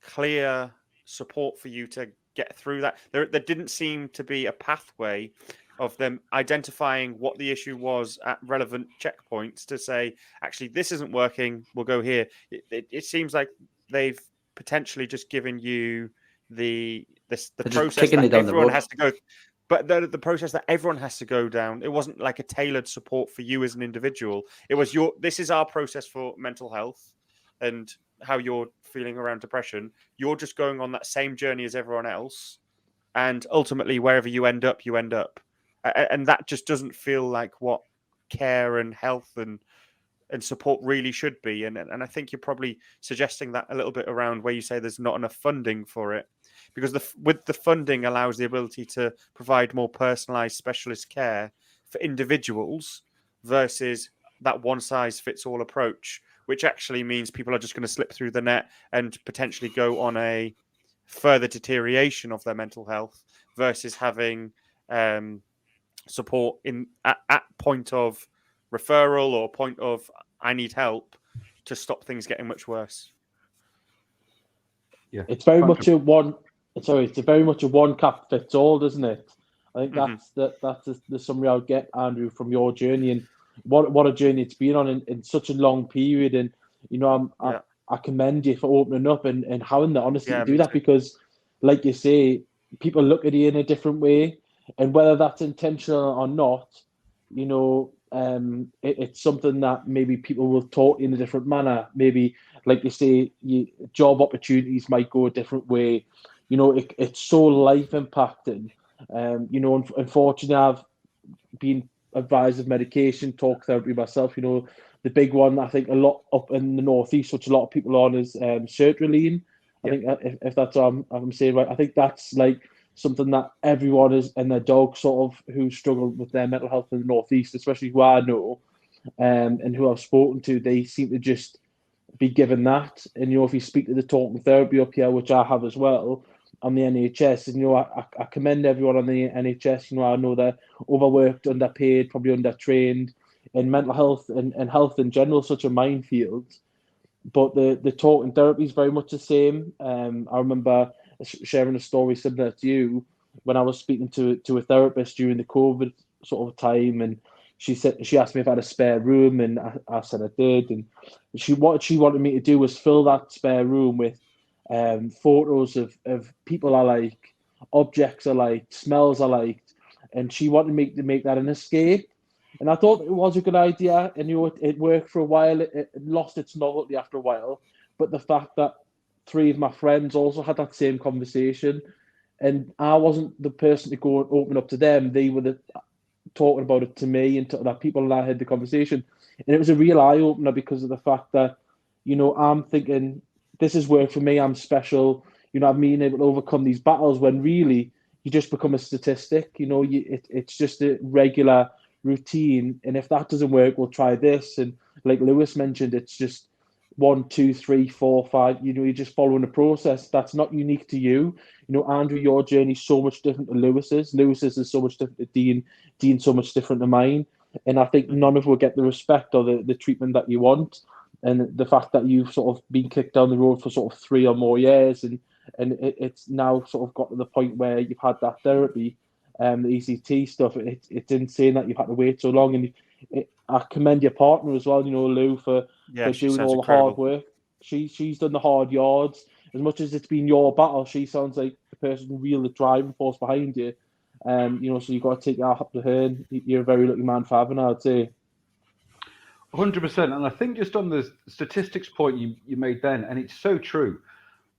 clear support for you to get through that. There didn't seem to be a pathway of them identifying what the issue was at relevant checkpoints to say, actually, this isn't working, we'll go here. It seems like they've potentially just given you the process that everyone has to go. But the process that everyone has to go down, it wasn't like a tailored support for you as an individual. It was this is our process for mental health and how you're feeling around depression. You're just going on that same journey as everyone else. And ultimately, wherever you end up, you end up. And that just doesn't feel like what care and health and support really should be. And I think you're probably suggesting that a little bit around where you say there's not enough funding for it, because with the funding allows the ability to provide more personalized specialist care for individuals versus that one size fits all approach, which actually means people are just going to slip through the net and potentially go on a further deterioration of their mental health versus having support at point of referral or point of I need help to stop things getting much worse. Yeah, It's very much a one. Sorry, it's a very much a one cap fits all, doesn't it? I think that's the summary I'll get, Andrew, from your journey, and what a journey it's been on in such a long period. And you know, I commend you for opening up and having the honesty to do that, because, like you say, people look at you in a different way, and whether that's intentional or not, you know, it's something that maybe people will talk in a different manner. Maybe, like you say, job opportunities might go a different way. You know, it's so life impacting. You know, unfortunately, I've been advised of medication, talk therapy myself. You know, the big one I think a lot up in the northeast, which a lot of people are on, is sertraline. I think if that's what I'm saying right, I think that's like something that everyone is and their dog sort of who struggle with their mental health in the northeast, especially who I know, and who I've spoken to, they seem to just be given that. And you know, if you speak to the talking therapy up here, which I have as well, on the NHS, and you know, I commend everyone on the NHS. You know, I know they're overworked, underpaid, probably undertrained, and mental health and health in general such a minefield. But the talking therapy is very much the same. I remember sharing a story similar to you when I was speaking to a therapist during the COVID sort of time, and she asked me if I had a spare room, and I said I did, and what she wanted me to do was fill that spare room with photos of people I like, objects I liked, smells I liked, and she wanted me to make that an escape. And I thought it was a good idea, and you know, it worked for a while. It lost its novelty after a while, but the fact that 3 of my friends also had that same conversation, and I wasn't the person to go and open up to them. They were talking about it to me and to other people, and I had the conversation, and it was a real eye opener because of the fact that, you know, I'm thinking this has worked for me. I'm special. You know, I've been able to overcome these battles, when really you just become a statistic. You know, it's just a regular routine, and if that doesn't work, we'll try this. And like Lewis mentioned, it's just 1, 2, 3, 4, 5. You know, you're just following a process that's not unique to you. You know, Andrew, your journey's so much different to Lewis's. Lewis's is so much different to Dean. Dean's so much different to mine. And I think none of us will get the respect or the treatment that you want. And the fact that you've sort of been kicked down the road for sort of 3 or more years, and it's now sort of got to the point where you've had that therapy, the ECT stuff. It's insane that you've had to wait so long. And I commend your partner as well, you know, Lou, for doing all the hard work. She's done the hard yards. As much as it's been your battle, she sounds like the person real the driving force behind you. You know, so you've got to take that up to her. And you're a very lucky man for having her, I'd say. 100%. And I think just on the statistics point you made then, and it's so true.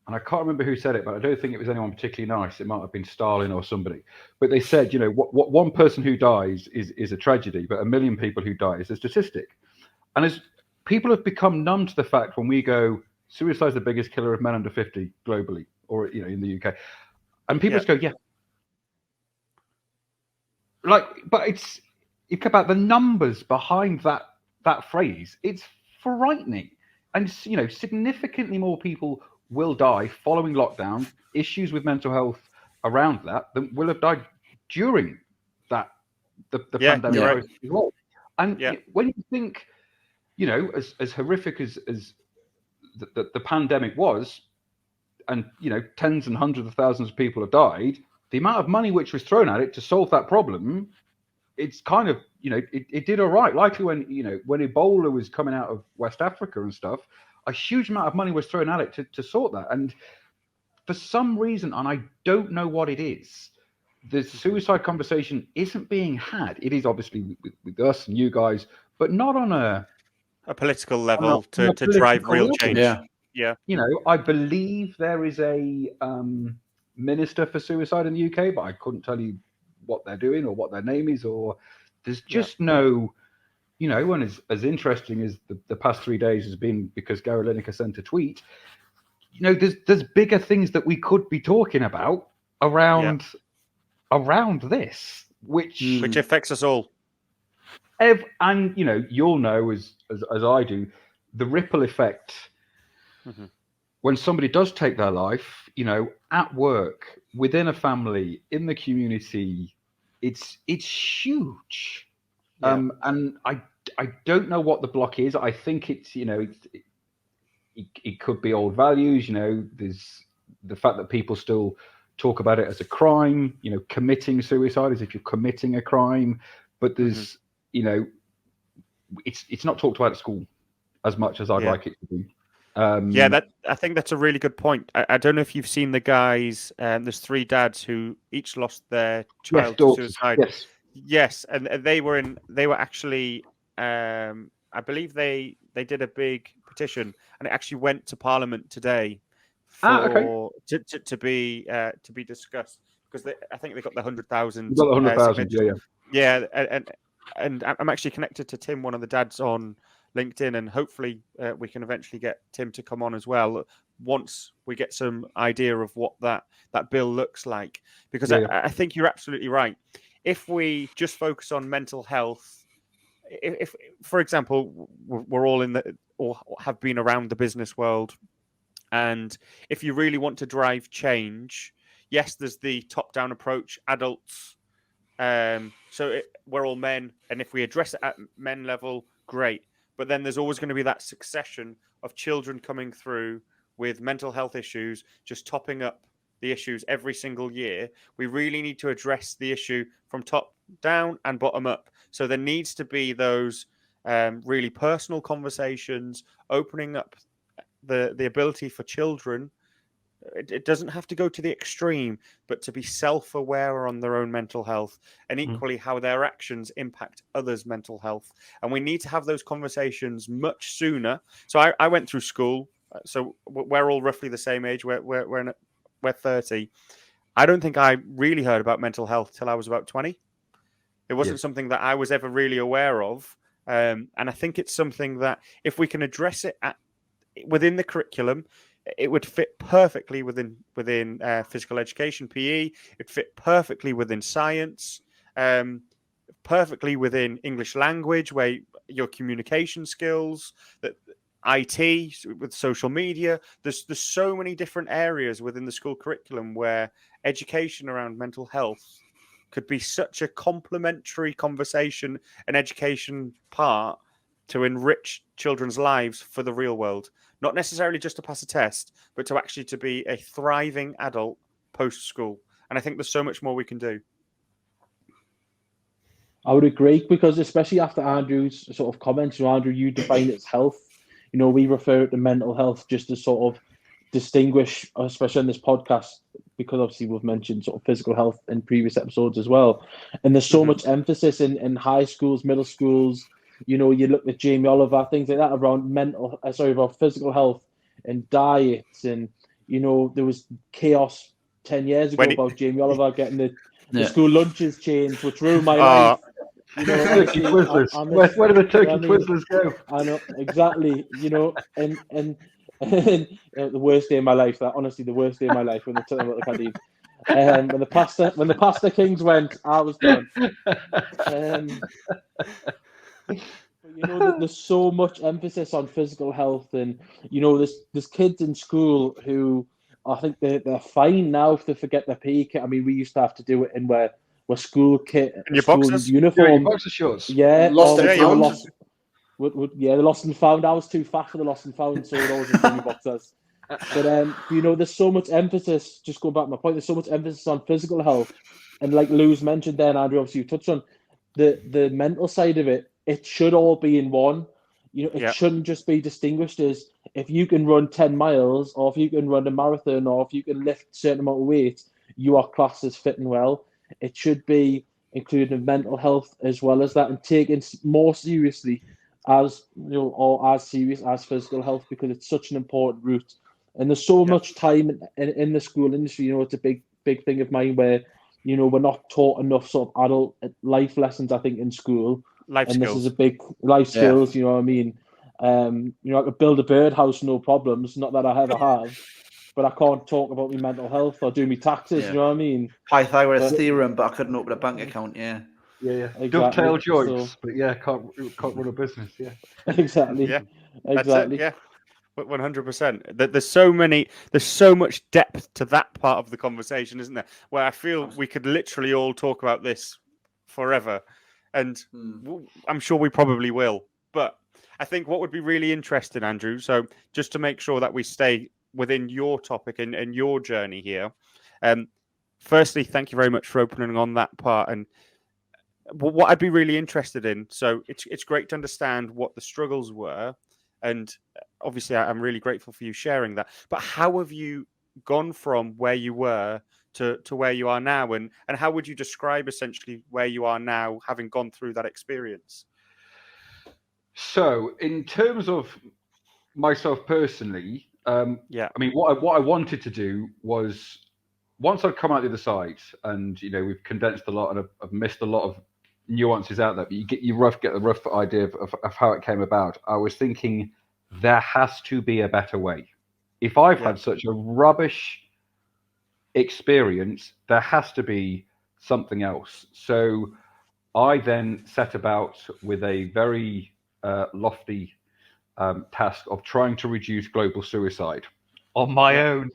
And I can't remember who said it, but I don't think it was anyone particularly nice. It might have been Stalin or somebody. But they said, you know, what one person who dies is a tragedy, but 1 million people who die is a statistic. And as people have become numb to the fact when we go, suicide is the biggest killer of men under 50 globally, or, you know, in the UK. And people just go, yeah. Like, but it's about the numbers behind that phrase. It's frightening. And, you know, significantly more people will die following lockdown, issues with mental health around that, than will have died during that, the pandemic. Right. And when you think, you know, as horrific as the pandemic was, and, you know, tens and hundreds of thousands of people have died, the amount of money which was thrown at it to solve that problem, it's kind of, you know, it did all right. Likely when Ebola was coming out of West Africa and stuff, a huge amount of money was thrown at it to sort that. And for some reason, and I don't know what it is, the suicide conversation isn't being had. It is obviously with us and you guys, but not on a political level to drive real change. Yeah. You know, I believe there is a minister for suicide in the UK, but I couldn't tell you what they're doing or what their name is, or there's just no, and as interesting as the past 3 days has been because Gary Lineker sent a tweet, there's bigger things that we could be talking about around this, which affects us all. And you'll know as I do, the ripple effect when somebody does take their life, at work, within a family, in the community, it's huge. And I don't know what the block is. I think it's it could be old values. There's the fact that people still talk about it as a crime. Committing suicide as if you're committing a crime, but there's it's not talked about at school as much as I'd like it to be. I think that's a really good point. I don't know if you've seen the guys. There's 3 dads who each lost their child to suicide. Yes, and they were actually. I believe they did a big petition, and it actually went to Parliament today to be discussed because I think they got the 100,000. Got the 100,000. Yeah, and I'm actually connected to Tim, one of the dads on LinkedIn, and hopefully we can eventually get Tim to come on as well once we get some idea of what that bill looks like. Because I think you're absolutely right. If we just focus on mental health, if for example, we're all or have been around the business world, and if you really want to drive change, yes, there's the top-down approach, adults. We're all men, and if we address it at men level, great. But then there's always going to be that succession of children coming through with mental health issues, just topping up the issues every single year. We really need to address the issue from top down and bottom up. So there needs to be those really personal conversations, opening up the ability for children. It doesn't have to go to the extreme, but to be self-aware on their own mental health and equally how their actions impact others' mental health. And we need to have those conversations much sooner. So I went through school. So we're all roughly the same age. We're 30. I don't think I really heard about mental health till I was about 20. It wasn't something that I was ever really aware of. And I think it's something that if we can address it within the curriculum, it would fit perfectly within physical education, PE. It'd fit perfectly within science, perfectly within English language, where your communication skills, that IT with social media. There's so many different areas within the school curriculum where education around mental health could be such a complementary conversation and education part to enrich children's lives for the real world. Not necessarily just to pass a test, but to actually to be a thriving adult post-school. And I think there's so much more we can do. I would agree, because especially after Andrew's sort of comments, Andrew, you define it as health. We refer to mental health just to sort of distinguish, especially in this podcast, because obviously we've mentioned sort of physical health in previous episodes as well. And there's so much emphasis in high schools, middle schools. You look at Jamie Oliver, things like that around about physical health and diets. And, there was chaos 10 years ago about Jamie Oliver getting the school lunches changed, which ruined my life. Turkey Twizzlers. Where do the turkey Twizzlers go? I know, exactly. And the worst day of my life. That honestly, the worst day of my life when they took them out the canteen. When the pasta kings went, I was done. But there's so much emphasis on physical health, and there's kids in school who I think they're fine now if they forget their PE kit. I mean, we used to have to do it in where school kit, and your school boxers, uniform, your boxer shorts. Yeah, lost and found. The lost and found. I was too fat for the lost and found, so those were only boxers. But there's so much emphasis. Just going back to my point, there's so much emphasis on physical health, and like Lou's mentioned there, and Andrew, obviously you touched on the mental side of it. It should all be in one. It shouldn't just be distinguished as if you can run 10 miles, or if you can run a marathon, or if you can lift a certain amount of weight, you are classed as fit and well. It should be including mental health as well as that, and taken more seriously as or as serious as physical health, because it's such an important route. And there's so much time in the school industry. It's a big thing of mine where we're not taught enough sort of adult life lessons, I think, in school. Life And skills. this is a big life skills, you know what I mean? I could build a birdhouse, no problems. Not that I ever have, but I can't talk about my mental health or do my taxes. You know what I mean? Pythagoras But- theorem, but I couldn't open a bank account. Yeah. Yeah. Exactly. Dovetail joints, So- but yeah, can't run a business. Yeah. Exactly. Yeah. Exactly. That's it. Yeah. 100%. There's so much depth to that part of the conversation, isn't there? Where I feel we could literally all talk about this forever, and I'm sure we probably will. But I think what would be really interesting, Andrew, so just to make sure that we stay within your topic and your journey here, firstly, thank you very much for opening on that part. And what I'd be really interested in, so it's great to understand what the struggles were, and obviously I'm really grateful for you sharing that. But how have you gone from where you were to where you are now, and how would you describe essentially where you are now, having gone through that experience? So, in terms of myself personally, Yeah. I mean, what I wanted to do was, once I'd come out the other side, and we've condensed a lot, and I've missed a lot of nuances out there, but you get the rough idea of how it came about. I was thinking there has to be a better way. If I've had such a rubbish experience, there has to be something else. So I then set about with a very lofty task of trying to reduce global suicide on my own.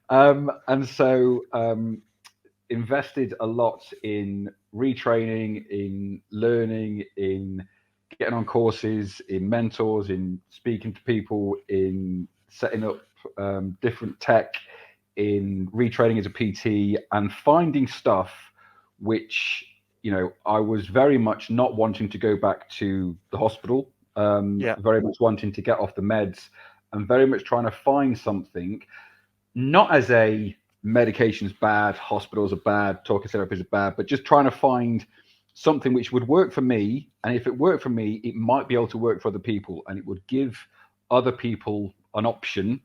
And so invested a lot in retraining, in learning, in getting on courses, in mentors, in speaking to people, in setting up different tech, in retraining as a PT, and finding stuff which I was very much not wanting to go back to the hospital, very much wanting to get off the meds, and very much trying to find something, not as a medication's bad, hospitals are bad, talking therapies are bad, but just trying to find something which would work for me. And if it worked for me, it might be able to work for other people, and it would give other people an option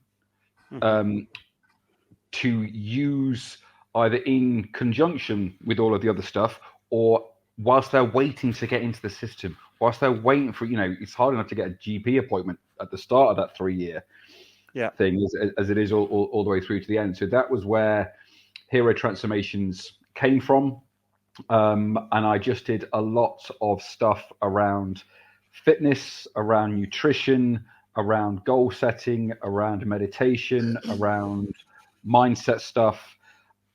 to use either in conjunction with all of the other stuff, or whilst they're waiting to get into the system, whilst they're waiting for, it's hard enough to get a GP appointment at the start of that 3-year thing as it is all the way through to the end. So that was where Hero Transformations came from. And I just did a lot of stuff around fitness, around nutrition, around goal setting, around meditation, around mindset stuff.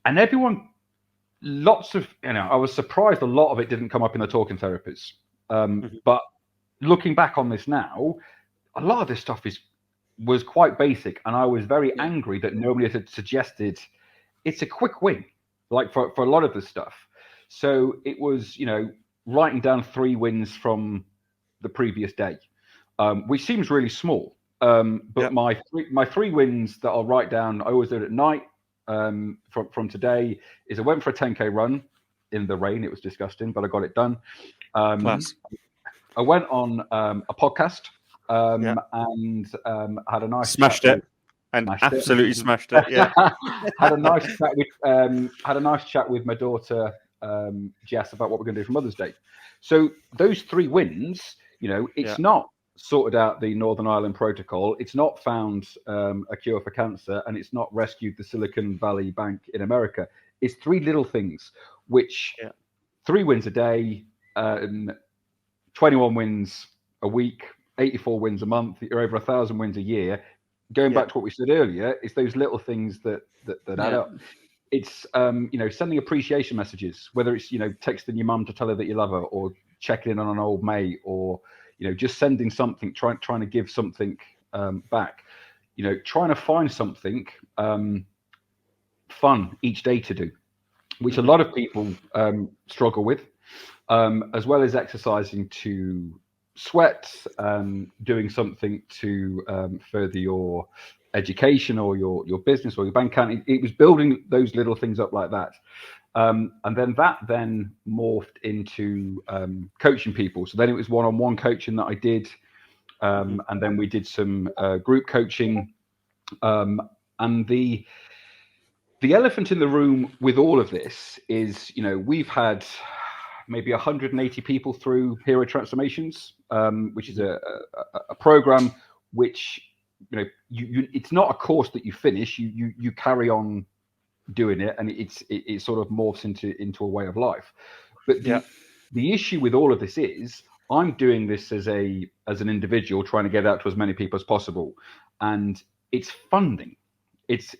And everyone, lots of, I was surprised a lot of it didn't come up in the talking therapies. But looking back on this now, a lot of this stuff was quite basic. And I was very angry that nobody had suggested it's a quick win, like for a lot of the stuff. So it was, writing down 3 wins from the previous day, which seems really small. But my 3 wins that I'll write down, I always do it at night. From today is I went for a 10K run in the rain. It was disgusting, but I got it done. Class. I went on a podcast and had a nice smashed chat it. And absolutely smashed it. Yeah. had a nice chat with my daughter Jess about what we're going to do for Mother's Day. So those 3 wins, it's not sorted out the Northern Ireland protocol, it's not found a cure for cancer, and it's not rescued the Silicon Valley Bank in America. It's 3 little things, which 3 wins a day, 21 wins a week, 84 wins a month, you're over 1,000 wins a year. Going back to what we said earlier, it's those little things that add up. It's sending appreciation messages, whether it's texting your mum to tell her that you love her, or checking in on an old mate, or just sending something, trying to give something back. Trying to find something fun each day to do, which a lot of people struggle with, as well as exercising to sweat, doing something to further your education or your business or your bank account. It was building those little things up like that. And then that morphed into coaching people. So then it was one-on-one coaching that I did. And then we did some group coaching. And the elephant in the room with all of this is, we've had maybe 180 people through Hero Transformations, which is a program which, it's not a course that you finish. You carry on doing it, and it sort of morphs into a way of life. But the issue with all of this is I'm doing this as an individual, trying to get out to as many people as possible, and it's funding. It's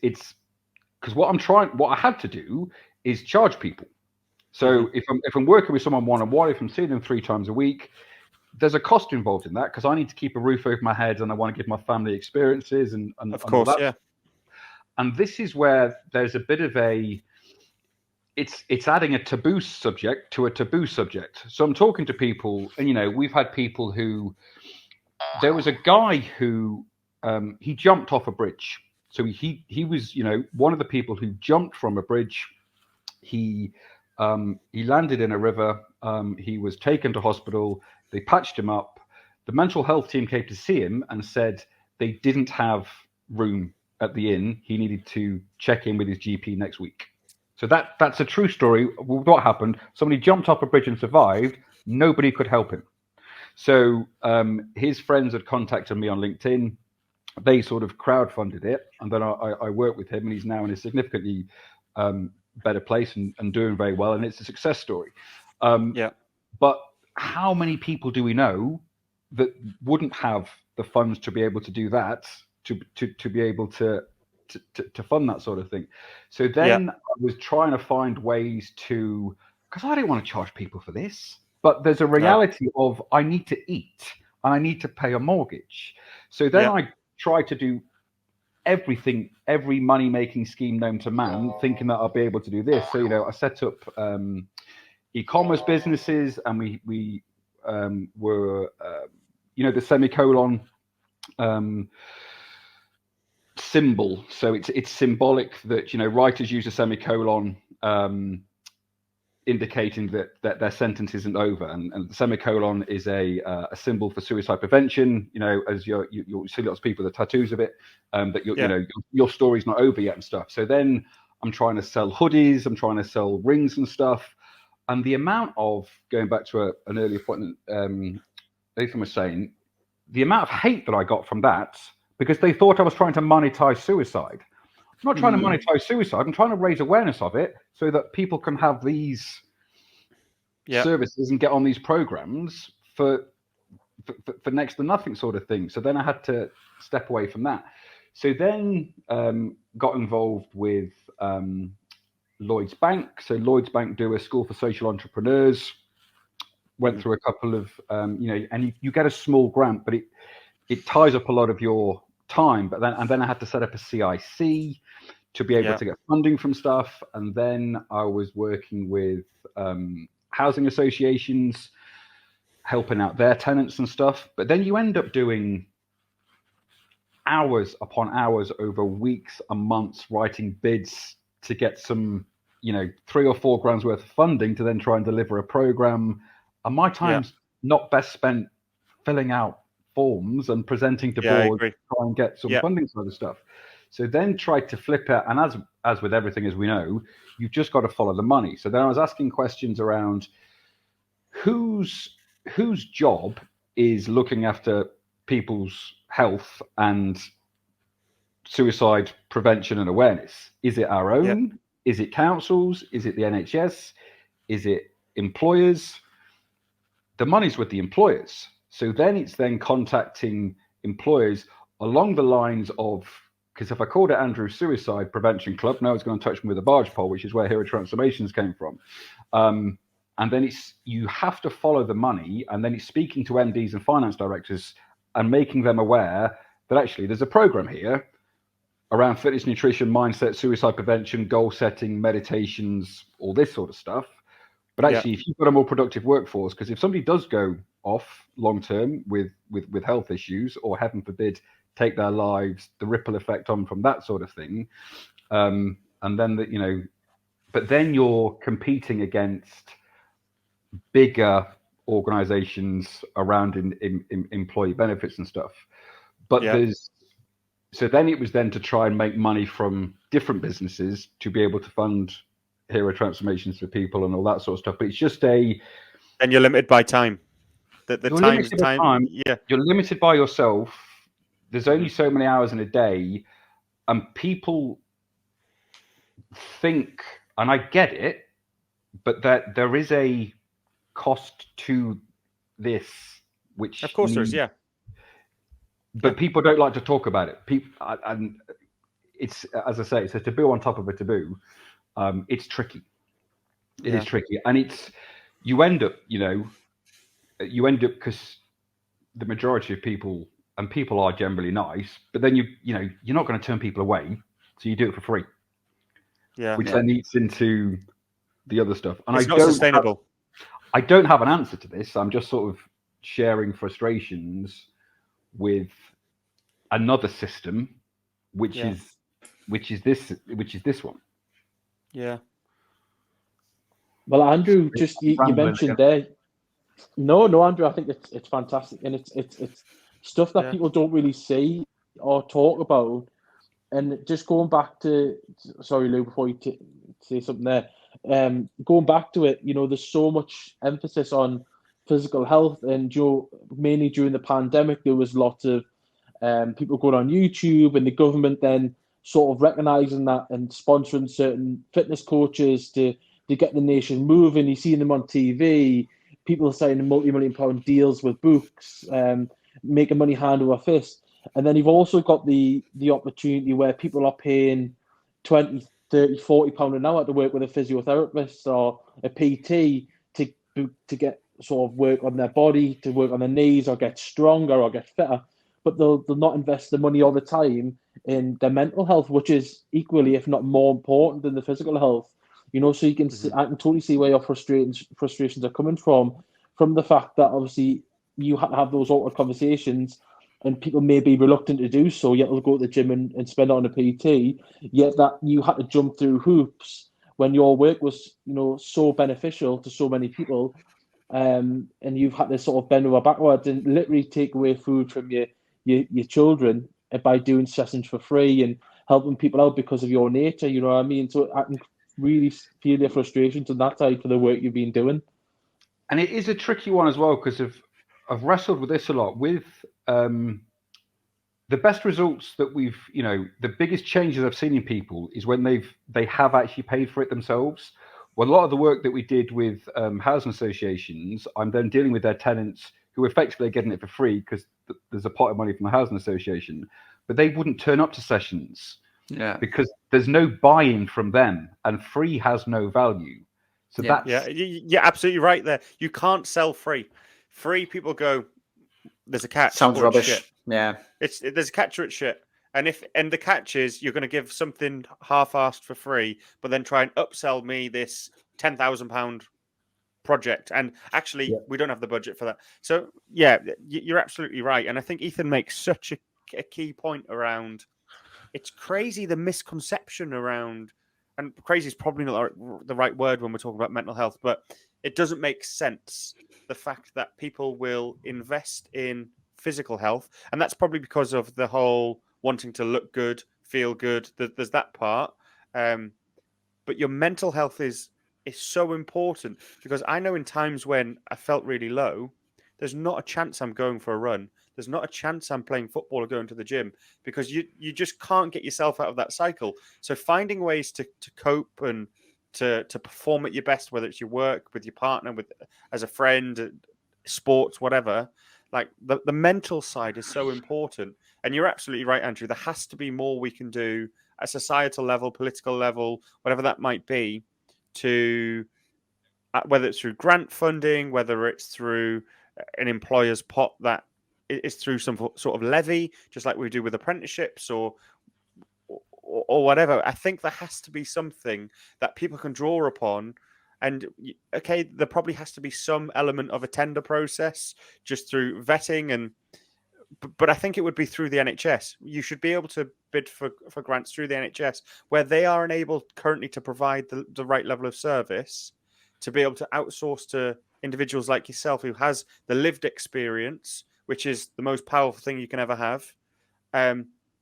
because what I had to do is charge people. So if I'm working with someone one-on-one, if I'm seeing them 3 times a week, there's a cost involved in that, because I need to keep a roof over my head, and I want to give my family experiences and of course, all that. And this is where there's a bit of it's adding a taboo subject to a taboo subject. So I'm talking to people, and we've had people who, there was a guy who he jumped off a bridge. So he was one of the people who jumped from a bridge. He landed in a river. He was taken to hospital. They patched him up. The mental health team came to see him and said they didn't have room at the inn. He needed to check in with his GP next week. So that's a true story. What happened? Somebody jumped off a bridge and survived. Nobody could help him. So his friends had contacted me on LinkedIn. They sort of crowdfunded it, and then I worked with him, and he's now in a significantly better place and doing very well, and it's a success story. But how many people do we know that wouldn't have the funds to be able to do that, to be able to fund that sort of thing? So then I was trying to find ways to, because I didn't want to charge people for this, but there's a reality of I need to eat and I need to pay a mortgage. So then I tried to do everything, every money-making scheme known to man, thinking that I'll be able to do this. So, I set up e-commerce businesses, and we were, the semicolon symbol. So it's symbolic that, writers use a semicolon, indicating that their sentence isn't over, and the semicolon is a symbol for suicide prevention. As you'll see lots of people with tattoos of it, that your story's not over yet and stuff. So then I'm trying to sell hoodies, I'm trying to sell rings and stuff, and the amount of, going back to an earlier point, Nathan was saying, the amount of hate that I got from that, because they thought I was trying to monetize suicide. I'm not trying to monetize suicide. I'm trying to raise awareness of it so that people can have these services and get on these programs for next to nothing sort of thing. So then I had to step away from that. So then got involved with Lloyds Bank. So Lloyds Bank do a school for social entrepreneurs. Went through a couple of, and you get a small grant, but it ties up a lot of your time. But then I had to set up a CIC to be able to get funding from stuff. And then I was working with housing associations, helping out their tenants and stuff. But then you end up doing hours upon hours over weeks and months writing bids to get some, 3 or 4 grand's worth of funding to then try and deliver a program. And my time's not best spent filling out forms and presenting to board to try and get some funding for the stuff. So then tried to flip it, and as with everything, as we know, you've just got to follow the money. So then I was asking questions around whose job is looking after people's health and suicide prevention and awareness. Is it our own? Is it councils? Is it the NHS? Is it employers? The money's with the employers. So then it's contacting employers along the lines of, because if I called it Andrew Suicide Prevention Club, now it's going to touch me with a barge pole, which is where Hero Transformations came from. And then you have to follow the money, and then it's speaking to MDs and finance directors and making them aware that actually there's a program here around fitness, nutrition, mindset, suicide prevention, goal setting, meditations, all this sort of stuff. But actually, if you've got a more productive workforce, because if somebody does go off long term with health issues, or heaven forbid, take their lives, the ripple effect on from that sort of thing, and then but then you're competing against bigger organizations around in employee benefits and stuff. But there's So then it was then to try and make money from different businesses to be able to fund hero transformations for people and all that sort of stuff. But it's just And you're limited by time. The you're time, limited by time. yeah. You're limited by yourself. There's only Mm-hmm. so many hours in a day, and people think, and I get it, but that there is a cost to this, which Of course there is, yeah. But people don't like to talk about it. And it's, as I say, it's a taboo on top of a taboo. It's tricky. It is tricky, and you end up because the majority of people, and people are generally nice, but then you're not going to turn people away, so you do it for free. Yeah. Which then eats into the other stuff. And it's not sustainable. I don't have an answer to this. I'm just sort of sharing frustrations with another system, which is this one. Yeah. Well, Andrew, just you mentioned there. No, Andrew, I think it's fantastic, and it's stuff that people don't really see or talk about. And just going back to, sorry, Lou, before you say something there, going back to it, there's so much emphasis on physical health, and mainly during the pandemic, there was lots of people going on YouTube, and the government then sort of recognizing that and sponsoring certain fitness coaches to get the nation moving. You're seeing them on TV, people signing multi-million-pound deals with books, making money hand over fist. And then you've also got the opportunity where people are paying 20, 30, 40 pound an hour to work with a physiotherapist or a PT to get sort of work on their body, to work on their knees or get stronger or get fitter. But they'll not invest the money all the time in their mental health, which is equally, if not more important than the physical health. So you can I can totally see where your frustrations are coming from the fact that obviously you have to have those awkward conversations, and people may be reluctant to do so, yet they'll go to the gym and spend it on a PT, yet that you had to jump through hoops when your work was, so beneficial to so many people, and you've had to sort of bend over backwards and literally take away food from your children by doing sessions for free and helping people out because of your nature, you know what I mean? So I can really feel your frustrations on that side for the work you've been doing. And it is a tricky one as well, because I've wrestled with this a lot. With the best results that we've, the biggest changes I've seen in people is when they have actually paid for it themselves. Well, a lot of the work that we did with housing associations, I'm then dealing with their tenants who effectively are getting it for free because there's a pot of money from the housing association, but they wouldn't turn up to sessions because there's no buy-in from them, and free has no value. So you're absolutely right there. You can't sell free. Free, people go, there's a catch. Sounds rubbish. Shit. Yeah. There's a catch or it's shit. And the catch is you're going to give something half-assed for free, but then try and upsell me this £10,000 project. And actually, we don't have the budget for that. So, you're absolutely right. And I think Ethan makes such a key point around, it's crazy the misconception around, and crazy is probably not the right word when we're talking about mental health, but it doesn't make sense, the fact that people will invest in physical health, and that's probably because of the whole wanting to look good, feel good. There's that part, but your mental health is so important, because I know in times when I felt really low, there's not a chance I'm going for a run. There's not a chance I'm playing football or going to the gym, because you just can't get yourself out of that cycle. So finding ways to cope and to perform at your best, whether it's your work, with your partner, as a friend, sports, whatever, like the mental side is so important. And you're absolutely right, Andrew. There has to be more we can do at societal level, political level, whatever that might be, to whether it's through grant funding, whether it's through an employer's pot that is through some sort of levy, just like we do with apprenticeships or whatever. I think there has to be something that people can draw upon. And okay, there probably has to be some element of a tender process just through vetting, but I think it would be through the NHS. You should be able to bid for grants through the NHS, where they are unable currently to provide the right level of service, to be able to outsource to individuals like yourself who has the lived experience, which is the most powerful thing you can ever have.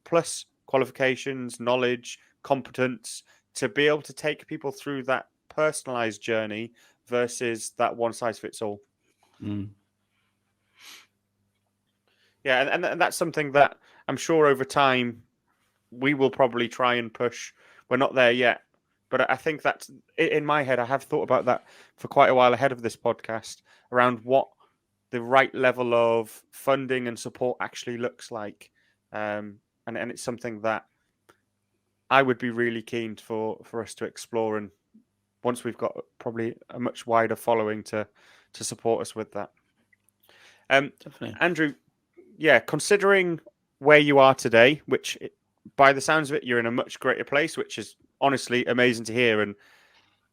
plus qualifications, knowledge, competence to be able to take people through that personalized journey versus that one size fits all. Yeah, and that's something that I'm sure over time we will probably try and push. We're not there yet, but I think that's in my head. I have thought about that for quite a while ahead of this podcast around what the right level of funding and support actually looks like, and it's something that I would be really keen for us to explore. And once we've got probably a much wider following to support us with that. Definitely. Andrew, yeah, considering where you are today, which by the sounds of it, you're in a much greater place, which is honestly amazing to hear. And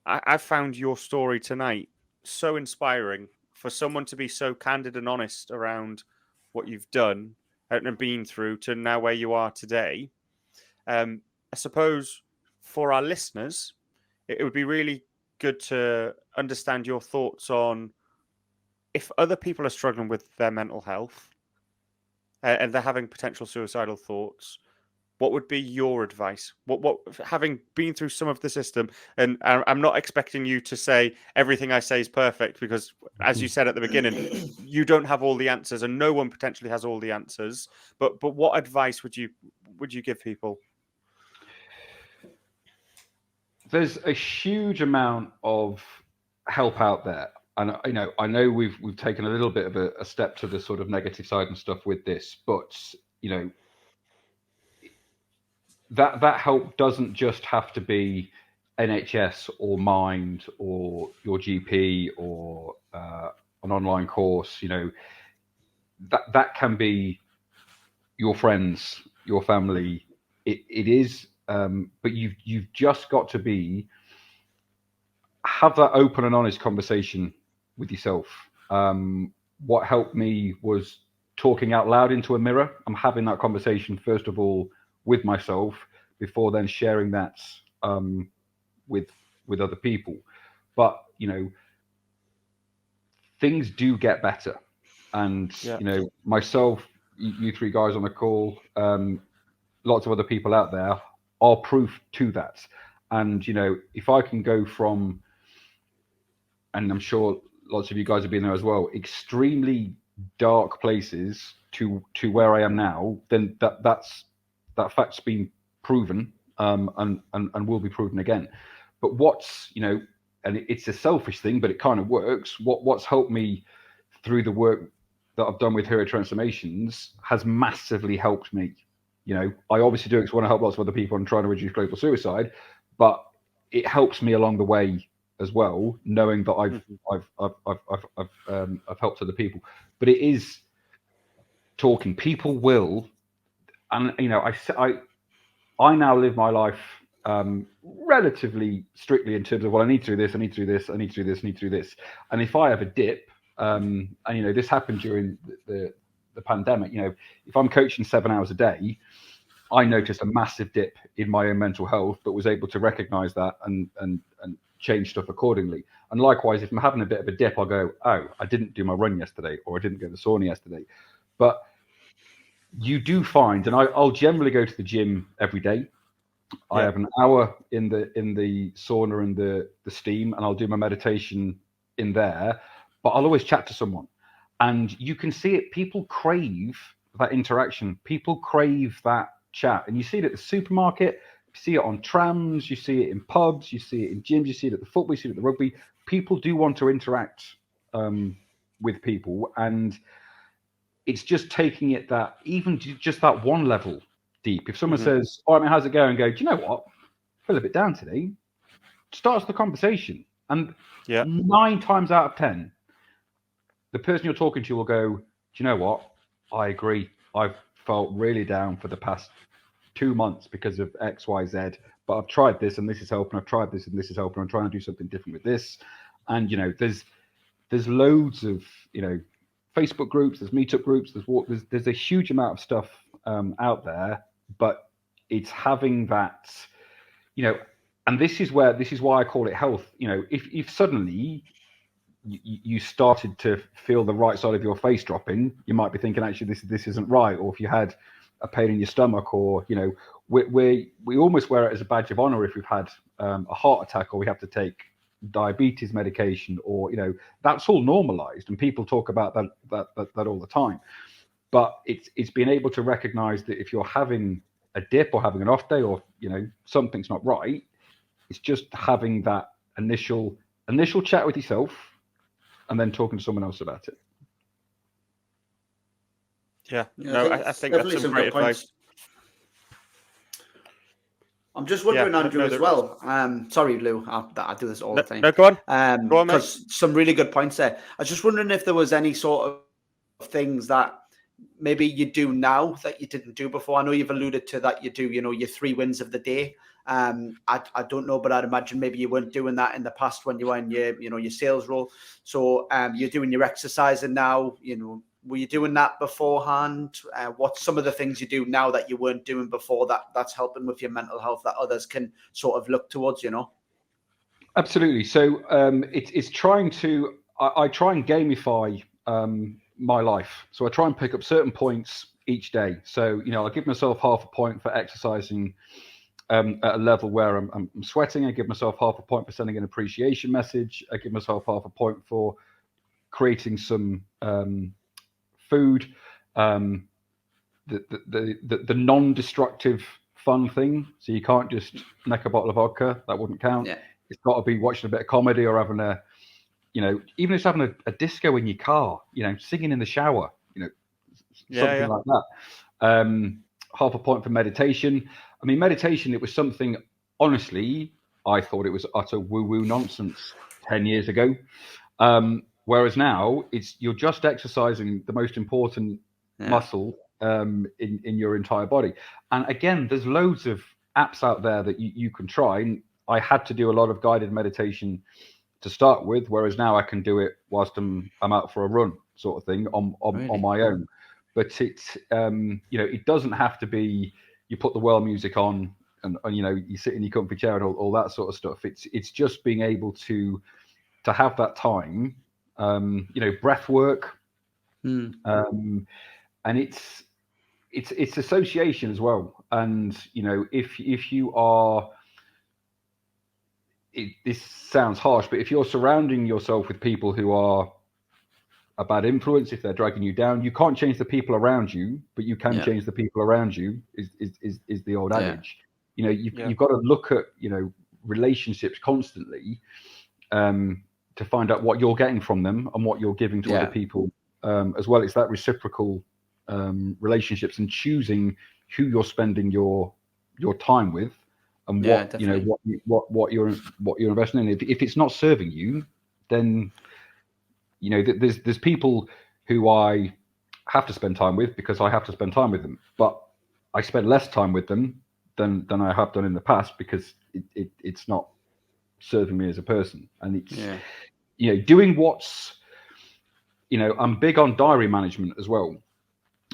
I found your story tonight so inspiring for someone to be so candid and honest around what you've done and been through to now where you are today. I suppose for our listeners, it would be really good to understand your thoughts on if other people are struggling with their mental health and they're having potential suicidal thoughts, what would be your advice? What having been through some of the system, and I'm not expecting you to say everything I say is perfect because, as you said at the beginning, you don't have all the answers, and no one potentially has all the answers. But what advice would you give people? There's a huge amount of help out there, and I know we've taken a little bit of a step to the sort of negative side and stuff with this, but that help doesn't just have to be NHS or Mind or your GP or an online course. That can be your friends, your family. It is, but you've just got to have that open and honest conversation with yourself. What helped me was talking out loud into a mirror. I'm having that conversation first of all with myself before then sharing that with other people. But things do get better, and myself, you three guys on the call, lots of other people out there are proof to that. And if I can go from, and I'm sure lots of you guys have been there as well, extremely dark places to where I am now, then that fact's been proven, and will be proven again. But what's and it's a selfish thing, but it kind of works. What's helped me through the work that I've done with Hero Transformations has massively helped me. I obviously do it because I want to help lots of other people and trying to reduce global suicide, but it helps me along the way as well, knowing that I've helped other people. But it is talking. People will, and I now live my life relatively strictly in terms of, well, I need to do this, I need to do this, I need to do this, I need to do this. And if I have a dip, and this happened during the pandemic, if I'm coaching 7 hours a day, I noticed a massive dip in my own mental health, but was able to recognize that and change stuff accordingly. And likewise, if I'm having a bit of a dip, I'll go, oh, I didn't do my run yesterday, or I didn't go to the sauna yesterday. But you do find, and I'll generally go to the gym every day. Yeah. I have an hour in the sauna and the steam, and I'll do my meditation in there. But I'll always chat to someone, and you can see it. People crave that interaction. People crave that chat, and you see it at the supermarket. You see it on trams. You see it in pubs. You see it in gyms. You see it at the football. You see it at the rugby. People do want to interact with people, and it's just taking it that even just that one level deep. If someone says, "Oh, I mean, how's it going?" and go, "Do you know what? I feel a bit down today." Starts the conversation, and 9 times out of 10, the person you're talking to will go, "Do you know what? I agree. I've felt really down for the past 2 months because of X, Y, Z. But I've tried this, and this is helping. I've tried this, and this is helping. I'm trying to do something different with this." And there's loads of Facebook groups, there's meetup groups, there's a huge amount of stuff out there, but it's having that, and this is why I call it health. If suddenly you started to feel the right side of your face dropping, you might be thinking, actually, this isn't right. Or if you had a pain in your stomach, or we almost wear it as a badge of honor if we've had a heart attack, or we have to take diabetes medication, or that's all normalized, and people talk about that all the time. But it's being able to recognize that if you're having a dip or having an off day, or something's not right, it's just having that initial chat with yourself and then talking to someone else about it. Yeah, no, I think that's some great advice. I'm just wondering, Andrew, as well. Sorry, Lou, I do this all the time. No, go on. Go on, mate. Because some really good points there. I was just wondering if there was any sort of things that maybe you do now that you didn't do before. I know you've alluded to that you do, your 3 wins of the day. I don't know, but I'd imagine maybe you weren't doing that in the past when you were in your sales role. So you're doing your exercising now, were you doing that beforehand? What's some of the things you do now that you weren't doing before that's helping with your mental health that others can sort of look towards, Absolutely. So it's trying to, I try and gamify my life. So I try and pick up certain points each day. So, I give myself half a point for exercising at a level where I'm sweating. I give myself half a point for sending an appreciation message. I give myself half a point for creating some food, the non-destructive fun thing. So you can't just neck a bottle of vodka. That wouldn't count. Yeah. It's got to be watching a bit of comedy, or having a, even just having a disco in your car, singing in the shower, something like that. Half a point for meditation. I mean, meditation, it was something, honestly, I thought it was utter woo-woo nonsense 10 years ago. Whereas now you're just exercising the most important muscle in your entire body. And again, there's loads of apps out there that you can try. And I had to do a lot of guided meditation to start with, whereas now I can do it whilst I'm out for a run, sort of thing, on my own. But it's it doesn't have to be you put the world music on and you sit in your comfy chair and all that sort of stuff. It's just being able to have that time. Breath work, and it's association as well. And if you are, this sounds harsh, but if you're surrounding yourself with people who are a bad influence, if they're dragging you down, you can't change the people around you, but you can change the people around you. Is the old adage. You've got to look at relationships constantly. To find out what you're getting from them and what you're giving to other people as well. It's that reciprocal relationships, and choosing who you're spending your time with, and what you're investing in. If it's not serving you, then there's people who I have to spend time with because I have to spend time with them, but I spend less time with them than I have done in the past because it's not serving me as a person. And it's doing what's I'm big on diary management as well,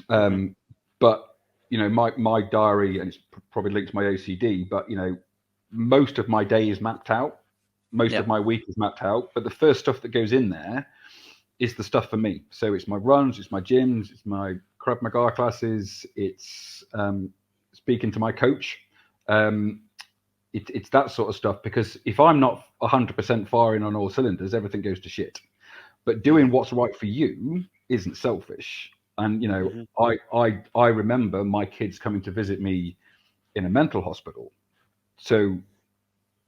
but my diary, and it's probably linked to my OCD, but most of my day is mapped out, most of my week is mapped out, but the first stuff that goes in there is the stuff for me. So it's my runs, it's my gyms, it's my Krav Maga classes, it's speaking to my coach. It's that sort of stuff, because if I'm not 100% firing on all cylinders, everything goes to shit. But doing what's right for you isn't selfish. And I remember my kids coming to visit me in a mental hospital. So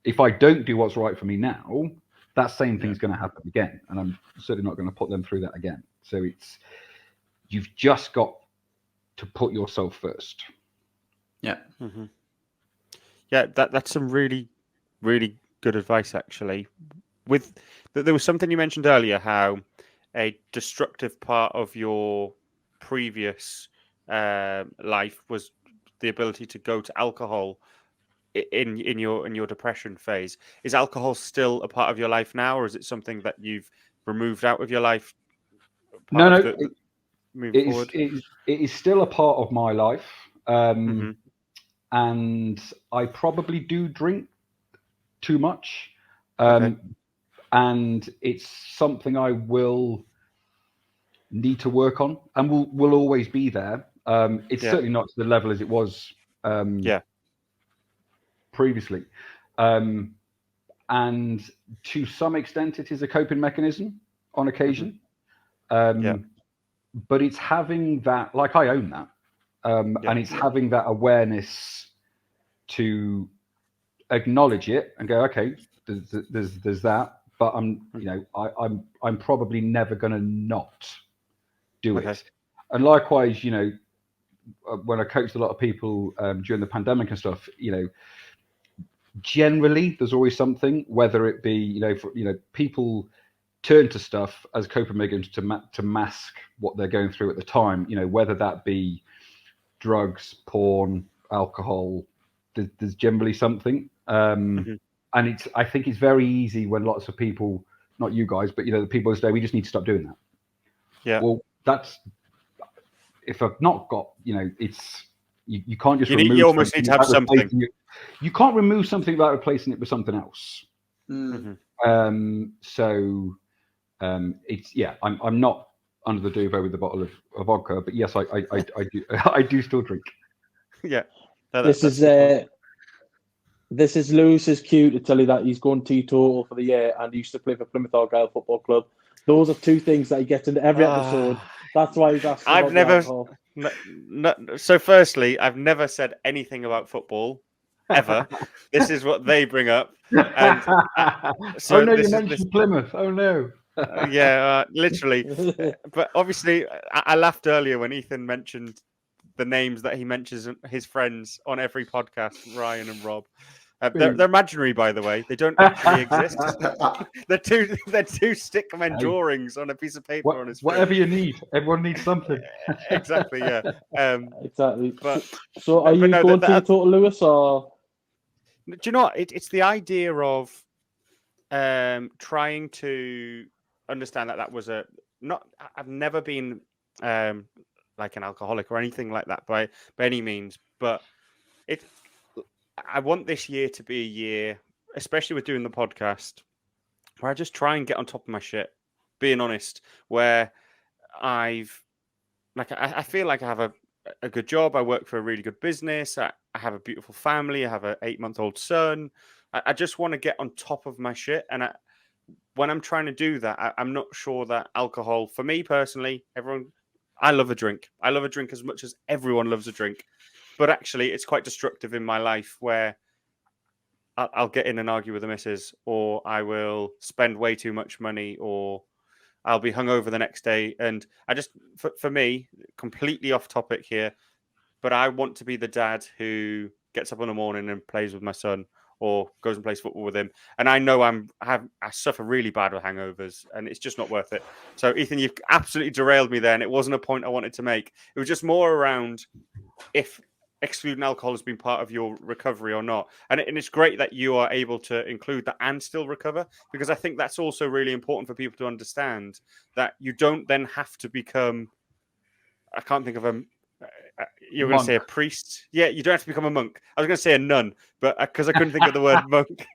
if I don't do what's right for me now, that same thing's going to happen again, and I'm certainly not going to put them through that again. So you've just got to put yourself first. Yeah. Mm-hmm. Yeah, that's some really, really good advice, actually. There was something you mentioned earlier, how a destructive part of your previous life was the ability to go to alcohol in your depression phase. Is alcohol still a part of your life now, or is it something that you've removed out of your life? Moving forward, it is still a part of my life. And I probably do drink too much. And it's something I will need to work on, and will always be there. It's certainly not to the level as it was previously. And to some extent, it is a coping mechanism on occasion. But it's having that, like I own that, and it's having that awareness to acknowledge it and go, okay, there's that, but I'm probably never going to not do it. And likewise, when I coached a lot of people during the pandemic and stuff, generally there's always something, whether it be people turn to stuff as coping mechanisms to mask what they're going through at the time, whether that be drugs, porn, alcohol. There's generally something, and I think it's very easy when lots of people, not you guys, but the people say we just need to stop doing that. Well, that's, if I've not got, it's you can't just remove. You almost need to have something. You can't remove something without replacing it with something else. So it's I'm not under the duvet with a bottle of vodka, but yes, I do I do still drink. This is Lewis's cue to tell you that he's gone teetotal for the year and he used to play for Plymouth Argyle Football Club. Those are two things that he gets into every episode. That's why he's asking. I've never. So, firstly, I've never said anything about football ever. This is what they bring up. And, so oh no, you mentioned Plymouth. Oh no. Literally. But obviously, I laughed earlier when Ethan mentioned the names that he mentions his friends on every podcast, Ryan and Rob. They're imaginary, by the way. They don't actually exist. they're two Stigma drawings on a piece of paper on his screen. Whatever you need. Everyone needs something. Exactly, yeah. Exactly. But, so are you going teetotal, Lewis, or? Do you know what? It's the idea of trying to understand that was I've never been like an alcoholic or anything like that by any means, but I want this year to be a year, especially with doing the podcast, where I just try and get on top of my shit, being honest, where I feel like I have a good job. I work for a really good business. I have a beautiful family. I have an 8-month-old son. I just want to get on top of my shit. And when I'm trying to do that, I'm not sure that alcohol, for me personally, I love a drink. I love a drink as much as everyone loves a drink. But actually, it's quite destructive in my life where I'll get in and argue with the missus, or I will spend way too much money, or I'll be hungover the next day. And I just, for me, completely off topic here, but I want to be the dad who gets up in the morning and plays with my son, or goes and plays football with him. And I know I suffer really bad with hangovers, and it's just not worth it. So, Ethan, you've absolutely derailed me there, and it wasn't a point I wanted to make. It was just more around if excluding alcohol has been part of your recovery or not. And it's great that you are able to include that and still recover, because I think that's also really important for people to understand, that you don't then have to become, I can't think of you're going to say a priest. Yeah, you don't have to become a monk. I was going to say a nun, but because I couldn't think of the word monk.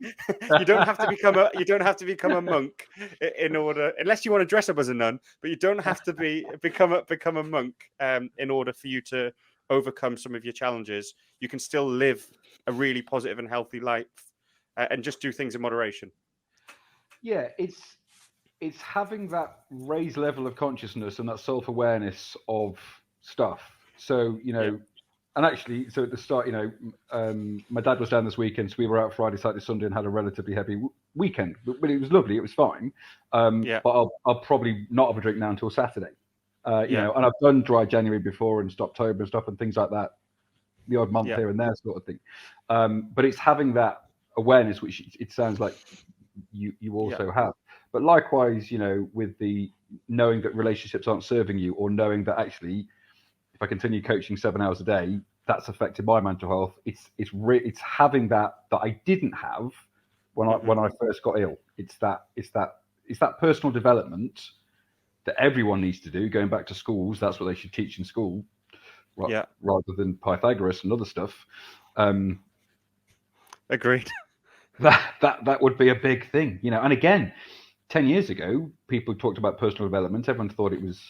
You don't have to become a monk in order, unless you want to dress up as a nun, but you don't have to become a monk in order for you to overcome some of your challenges. You can still live a really positive and healthy life and just do things in moderation. Yeah, it's having that raised level of consciousness and that self-awareness of stuff. So, and actually, so at the start, my dad was down this weekend, so we were out Friday, Saturday, Sunday, and had a relatively heavy weekend, but it was lovely. It was fine. But I'll probably not have a drink now until Saturday. And I've done dry January before and Stoptober and stuff and things like that, the odd month here and there sort of thing. But it's having that awareness, which it sounds like you also have. But likewise, with the knowing that relationships aren't serving you, or knowing that actually, if I continue coaching 7 hours a day, that's affected my mental health. It's having that I didn't have when I first got ill. It's that personal development that everyone needs to do. Going back to schools, that's what they should teach in school, rather than Pythagoras and other stuff. Agreed. That would be a big thing, And again, 10 years ago, people talked about personal development. Everyone thought it was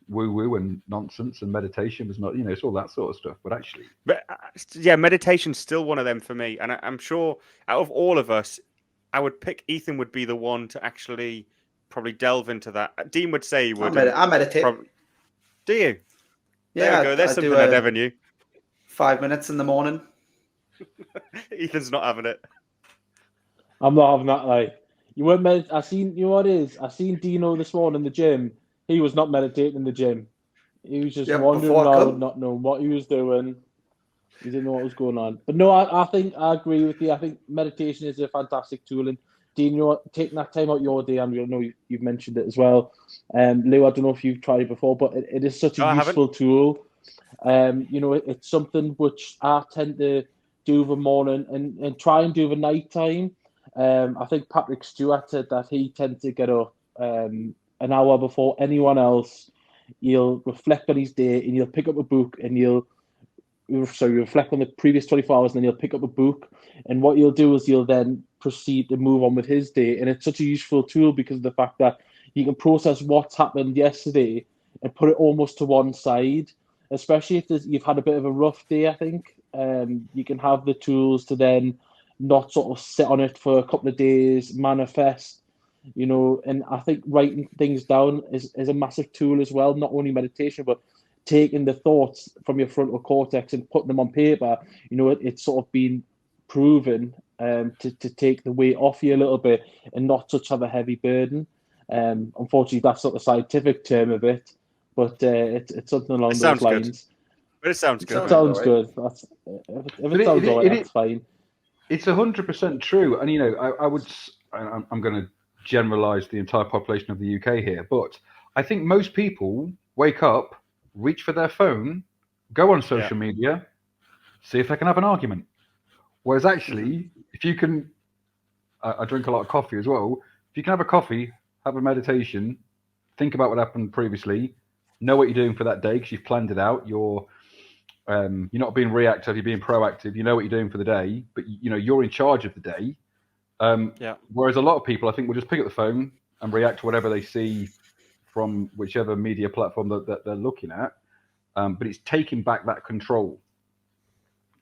woo and nonsense, and meditation was not, it's all that sort of stuff. But actually, But yeah, meditation's still one of them for me, and I'm sure out of all of us, I would pick Ethan would be the one to actually probably delve into that. Dean would say he would. I meditate. Do you? There Yeah, we go. There's I something do I never knew. 5 minutes in the morning. Ethan's not having it. I'm not having that. Like, you weren't I seen, you know what it is? I seen Dino this morning in the gym. He was not meditating in the gym. He was just wandering around, not knowing what he was doing. He didn't know what was going on. But no, I think I agree with you. I think meditation is a fantastic tool. And Dean, taking that time out your day, and I know you've mentioned it as well. Lou, I don't know if you've tried it before, but it is such a useful tool. It's something which I tend to do the morning and try and do the night time. I think Patrick Stewart said that he tends to get up an hour before anyone else. He'll reflect on his day and he'll pick up a book and you reflect on the previous 24 hours and then he'll pick up a book. And what he'll do is he'll then proceed to move on with his day. And it's such a useful tool because of the fact that you can process what's happened yesterday and put it almost to one side, especially if you've had a bit of a rough day, I think. You can have the tools to then not sort of sit on it for a couple of days, manifest, and I think writing things down is a massive tool as well, not only meditation, but taking the thoughts from your frontal cortex and putting them on paper. It's sort of been proven to take the weight off you a little bit and not such have a heavy burden. Unfortunately, that's not the scientific term of it, but it's something along those lines. Good. But it sounds good. It sounds good. If it sounds all right, that's fine. It's 100% true. And, I'm going to generalize the entire population of the UK here, but I think most people wake up, reach for their phone, go on social media, see if they can have an argument. Whereas actually, if you can, I drink a lot of coffee as well. If you can have a coffee, have a meditation, think about what happened previously, know what you're doing for that day because you've planned it out. You're not being reactive, you're being proactive. You know what you're doing for the day, but you're in charge of the day. Whereas a lot of people, I think, will just pick up the phone and react to whatever they see from whichever media platform that they're looking at. But it's taking back that control.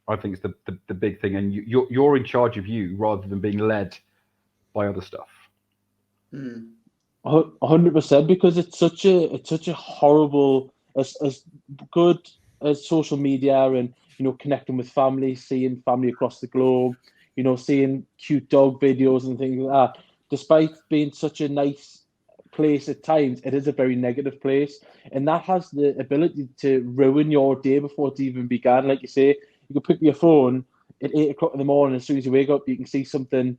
I think it's the big thing, and you're in charge of you rather than being led by other stuff. 100%, because it's such a horrible, as good as social media and connecting with family, seeing family across the globe, seeing cute dog videos and things like that. Despite being such a nice place at times, it is a very negative place, and that has the ability to ruin your day before it's even began. Like you say, you could pick up your phone at 8 o'clock in the morning. As soon as you wake up, you can see something,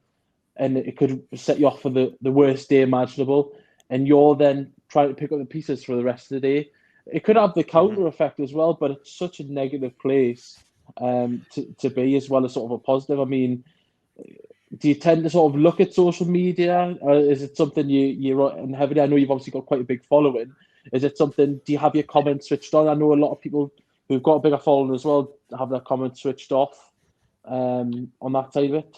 and it could set you off for the worst day imaginable. And you're then trying to pick up the pieces for the rest of the day. It could have the counter effect as well, but it's such a negative place to be, as well as sort of a positive. I mean, do you tend to sort of look at social media, or is it something you're in heavily? I know you've obviously got quite a big following. Is it something? Do you have your comments switched on? I know a lot of people who've got a bigger following as well have their comments switched off on that side of it.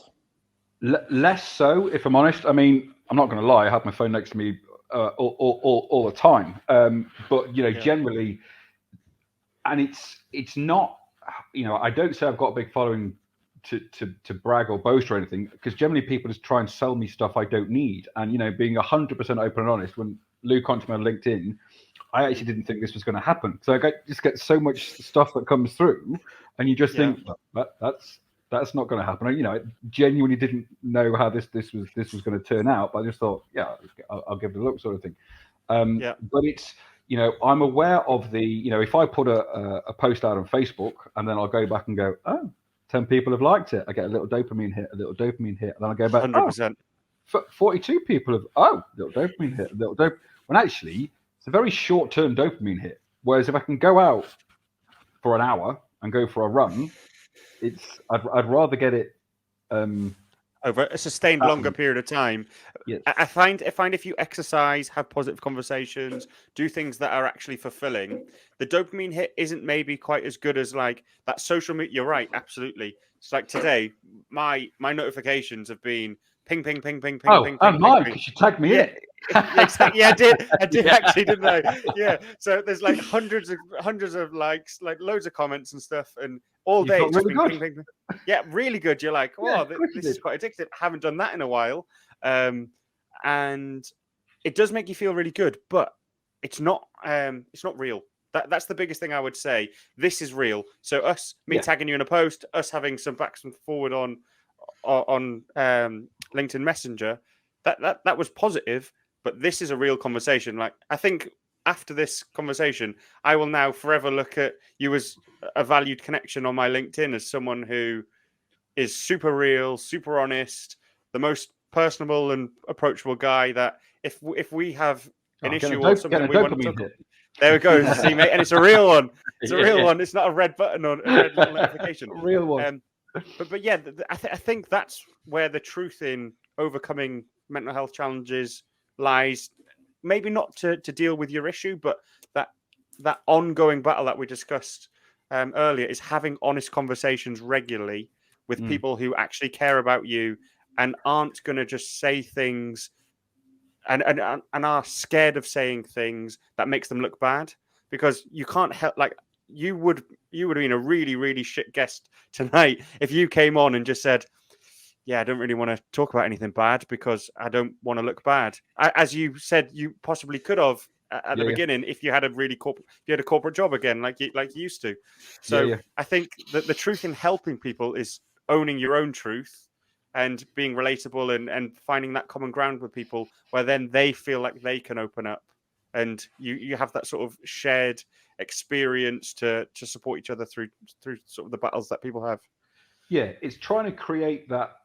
Less so, if I'm honest. I mean, I'm not going to lie. I have my phone next to me all the time. But generally, and it's not. I don't say I've got a big following to brag or boast or anything, because generally people just try and sell me stuff I don't need. And being 100% open and honest, when Lou contacted me on LinkedIn, I actually didn't think this was going to happen. So I just get so much stuff that comes through, and you just think that's not going to happen. I genuinely didn't know how this was going to turn out, but I just thought, I'll give it a look, sort of thing. But it's I'm aware of the if I put a post out on Facebook and then I'll go back and go, 10 people have liked it, I get a little dopamine hit, and then I go back, 100%. 42 people have little dopamine hit, when actually it's a very short-term dopamine hit. Whereas if I can go out for an hour and go for a run, I'd rather get it over a sustained longer period of time. Yes. I find if you exercise, have positive conversations, do things that are actually fulfilling, the dopamine hit isn't maybe quite as good as like that social media. You're right, absolutely. It's like today, my notifications have been ping, ping, ping, ping, ping, ping. And mine, because you tagged me in. Exactly. Yeah, I did actually, didn't I? Yeah. So there's like hundreds of likes, like loads of comments and stuff, and all You day felt it's just really been good. ping, ping, ping. Yeah, really good. You're like, Yeah, oh, of course you this is did. quite addictive. Haven't done that in a while, and it does make you feel really good, but it's not real. That's the biggest thing I would say. This is real. So me Yeah. tagging you in a post, us having some back and forward on LinkedIn Messenger, that was positive. But this is a real conversation. Like, I think after this conversation, I will now forever look at you as a valued connection on my LinkedIn as someone who is super real, super honest, the most personable and approachable guy. That if we have an issue or something we want to talk about, there we go. See, mate, and it's a real one. It's a real one. It's not a red button or a red little notification. A real one. But yeah, I think that's where the truth in overcoming mental health challenges lies. Maybe not to deal with your issue, but that ongoing battle that we discussed earlier is having honest conversations regularly with people who actually care about you and aren't going to just say things and are scared of saying things that makes them look bad, because you can't help. Like, you would have been a really, really shit guest tonight if you came on and just said, yeah, I don't really want to talk about anything bad because I don't want to look bad. As you said, you possibly could have at the beginning if you had a really corporate job again, like you used to. So I think that the truth in helping people is owning your own truth and being relatable and finding that common ground with people where then they feel like they can open up, and you have that sort of shared experience to support each other through sort of the battles that people have. Yeah, it's trying to create that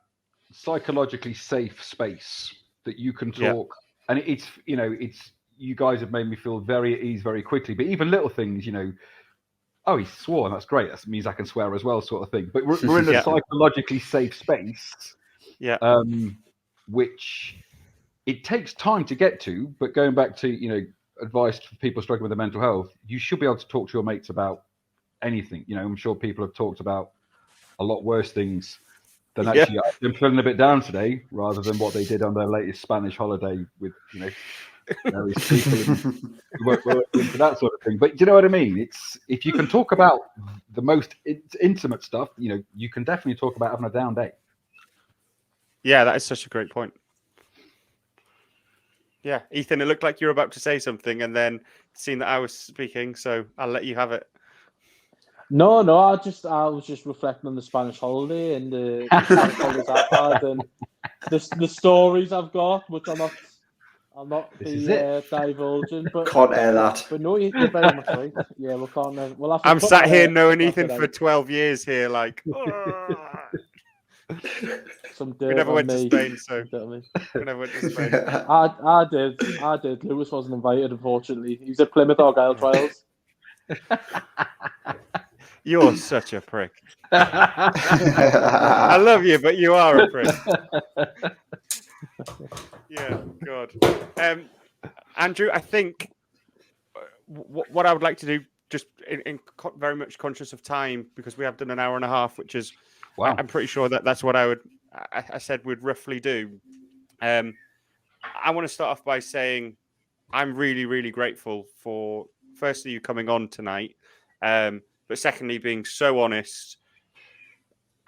psychologically safe space that you can talk, and it's you guys have made me feel very at ease very quickly. But even little things, oh, he swore, and that's great. That means I can swear as well, sort of thing. But we're in a psychologically safe space, which it takes time to get to. But going back to advice for people struggling with their mental health, you should be able to talk to your mates about anything. I'm sure people have talked about a lot worse things than actually I'm feeling a bit down today, rather than what they did on their latest Spanish holiday with various people and into that sort of thing. But do you know what I mean? It's, if you can talk about the most intimate stuff, you can definitely talk about having a down day. Yeah, that is such a great point. Yeah, Ethan, it looked like you were about to say something, and then seen that I was speaking, so I'll let you have it. No, I was just reflecting on the Spanish holiday and the Spanish holidays I've had and the stories I've got, which I'll not be divulging. But can't air that. But no, you're very much right. Yeah, we can't. We'll have to. I'm sat here knowing Ethan for 12 years here, like. Some we never went to Spain, so we never went to Spain. I did. Lewis wasn't invited, unfortunately. He was at Plymouth Argyle Trials. You're such a prick. I love you, but you are a prick. Yeah, God. Andrew, I think what I would like to do, just in very much conscious of time, because we have done an hour and a half, which is, I'm pretty sure that's what I said we'd roughly do. I want to start off by saying I'm really, really grateful for, firstly, you coming on tonight, but secondly, being so honest,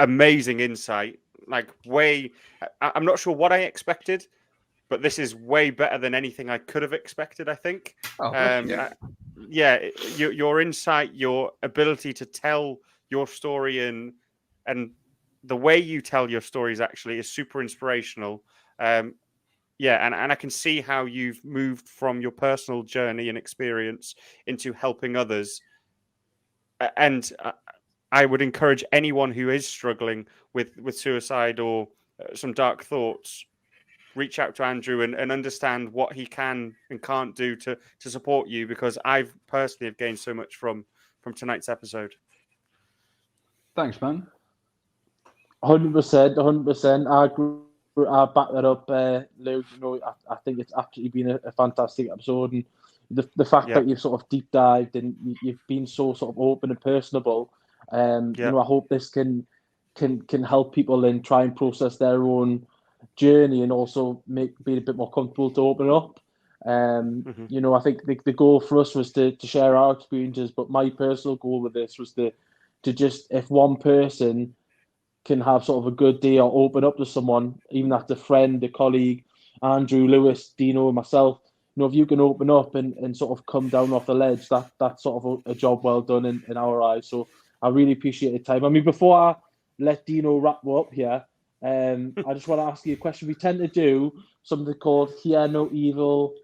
amazing insight, I'm not sure what I expected, but this is way better than anything I could have expected, I think. Your insight, your ability to tell your story and the way you tell your stories actually is super inspirational. And I can see how you've moved from your personal journey and experience into helping others. And I would encourage anyone who is struggling with suicide or some dark thoughts, reach out to Andrew and understand what he can and can't do to support you, because I've personally have gained so much from tonight's episode. Thanks, man. 100%. I back that up, Lou. I think it's absolutely been a fantastic episode, and the fact that you've sort of deep dived and you've been so sort of open and personable. I hope this can help people then try and process their own journey and also being a bit more comfortable to open up. You know, I think the goal for us was to share our experiences, but my personal goal with this was to just, if one person can have sort of a good day or open up to someone, even that's a friend, a colleague, Andrew, Lewis, Dino, myself, you know, if you can open up and sort of come down off the ledge, that's sort of a job well done in our eyes. So I really appreciate the time. I mean, before I let Dino wrap up here, I just want to ask you a question. We tend to do something called Hear No Evil,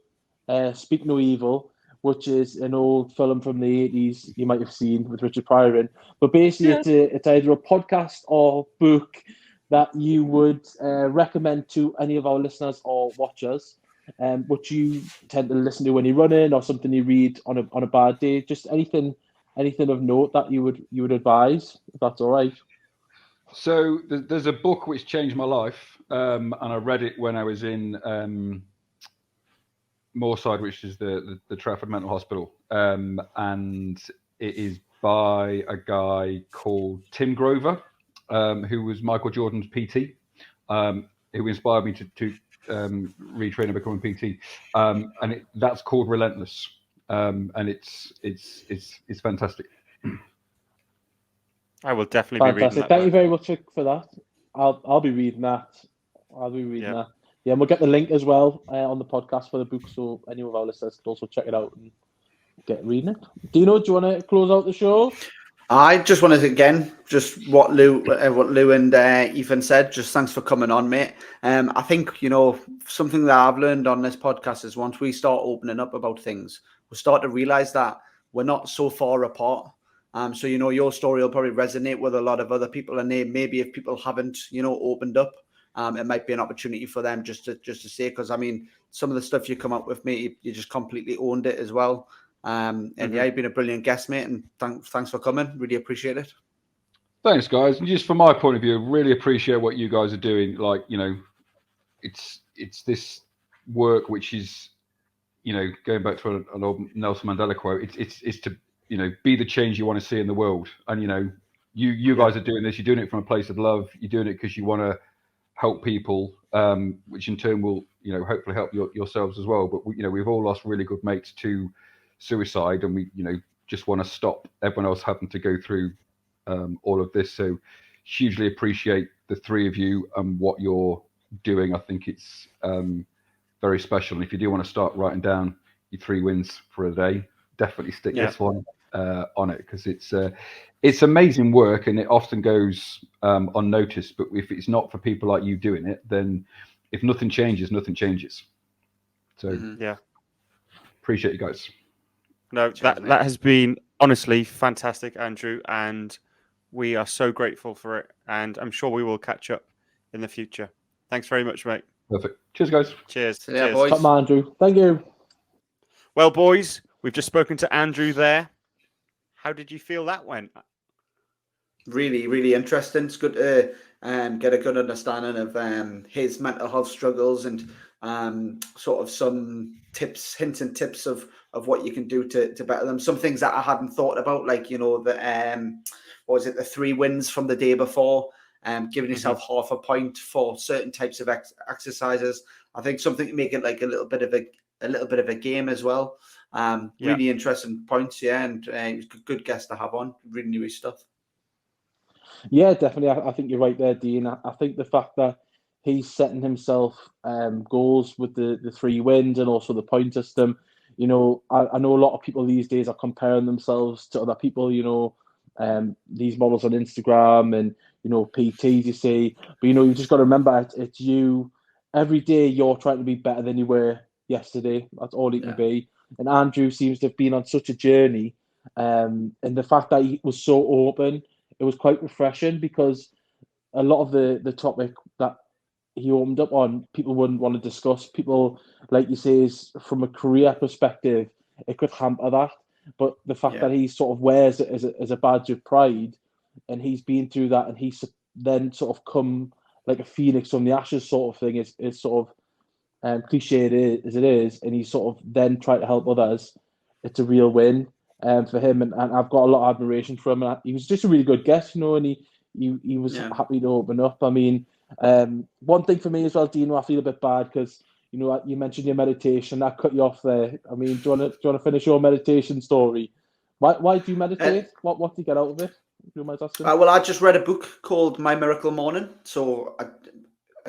Speak No Evil, which is an old film from the 80s you might have seen with Richard Pryor in. But basically, it's either a podcast or book that you would recommend to any of our listeners or watchers, which you tend to listen to when you're running, or something you read on a bad day. Just anything of note that you would advise, if that's all right. So there's a book which changed my life, and I read it when I was in Moorside, which is the Trafford Mental Hospital, and it is by a guy called Tim Grover, who was Michael Jordan's PT, who inspired me to retrain and become a PT, and that's called Relentless, and it's fantastic. I will definitely be reading that. Thank you very much for that. I'll be reading that. That. Yeah, and we'll get the link as well on the podcast for the book, so any of our listeners can also check it out and get reading it. Dino, do you want to close out the show? I just wanted to, again, just what Lou and Ethan said. Just thanks for coming on, mate. I think, you know, something that I've learned on this podcast is once we start opening up about things, we'll start to realize that we're not so far apart. So, you know, your story will probably resonate with a lot of other people, and maybe if people haven't, you know, opened up, it might be an opportunity for them just to say, because I mean, some of the stuff you come up with, mate, you just completely owned it as well. And yeah, you've been a brilliant guest, mate, and thanks for coming. Really appreciate it. Thanks, guys. And just from my point of view, really appreciate what you guys are doing. Like, you know, it's this work which is, you know, going back to an old Nelson Mandela quote, it's to, you know, be the change you want to see in the world. And, you know, you guys are doing this. You're doing it from a place of love. You're doing it because you want to help people, which in turn will, you know, hopefully help yourselves as well. But you know, we've all lost really good mates to suicide, and we, you know, just want to stop everyone else having to go through all of this. So hugely appreciate the three of you and what you're doing. I think it's very special. And if you do want to start writing down your 3 wins for a day, definitely stick this one on it, because it's amazing work, and it often goes unnoticed. But if it's not for people like you doing it, then if nothing changes, nothing changes. So appreciate you guys. No, that has been honestly fantastic, Andrew, and we are so grateful for it. And I'm sure we will catch up in the future. Thanks very much, mate. Perfect. Cheers, guys. Cheers. Yeah, boys. Top man, Andrew. Thank you. Well, boys, we've just spoken to Andrew there. How did you feel that went? Really, really interesting. It's good to get a good understanding of his mental health struggles, and sort of some hints and tips of what you can do to better them. Some things that I hadn't thought about, like, you know, the 3 wins from the day before, giving yourself half a point for certain types of exercises. I think something to make it like a little bit of a game as well. Really interesting points, and it was a good guest to have on. Really knew his stuff. Yeah, definitely. I think you're right there, Dean. I think the fact that he's setting himself goals with the 3 wins and also the point system. You know, I know a lot of people these days are comparing themselves to other people, you know, these models on Instagram and, you know, PTs you see. But, you know, you just got to remember it's you. Every day you're trying to be better than you were yesterday. That's all you can be. And Andrew seems to have been on such a journey. And the fact that he was so open, it was quite refreshing, because a lot of the topic that he opened up on, people wouldn't want to discuss. People, like you say, is from a career perspective, it could hamper that. But the fact that he sort of wears it as a badge of pride, and he's been through that, and he's then sort of come like a phoenix from the ashes sort of thing, is sort of cliche as it is, and he's sort of then tried to help others. It's a real win for him, and I've got a lot of admiration for him. And he was just a really good guest, you know, and he was happy to open up. I mean, One thing for me as well, Dino, I feel a bit bad because you mentioned your meditation. That cut you off there. I mean, do you want to finish your meditation story? Why do you meditate? What do you get out of it? If you mind asking. Well, I just read a book called My Miracle Morning. So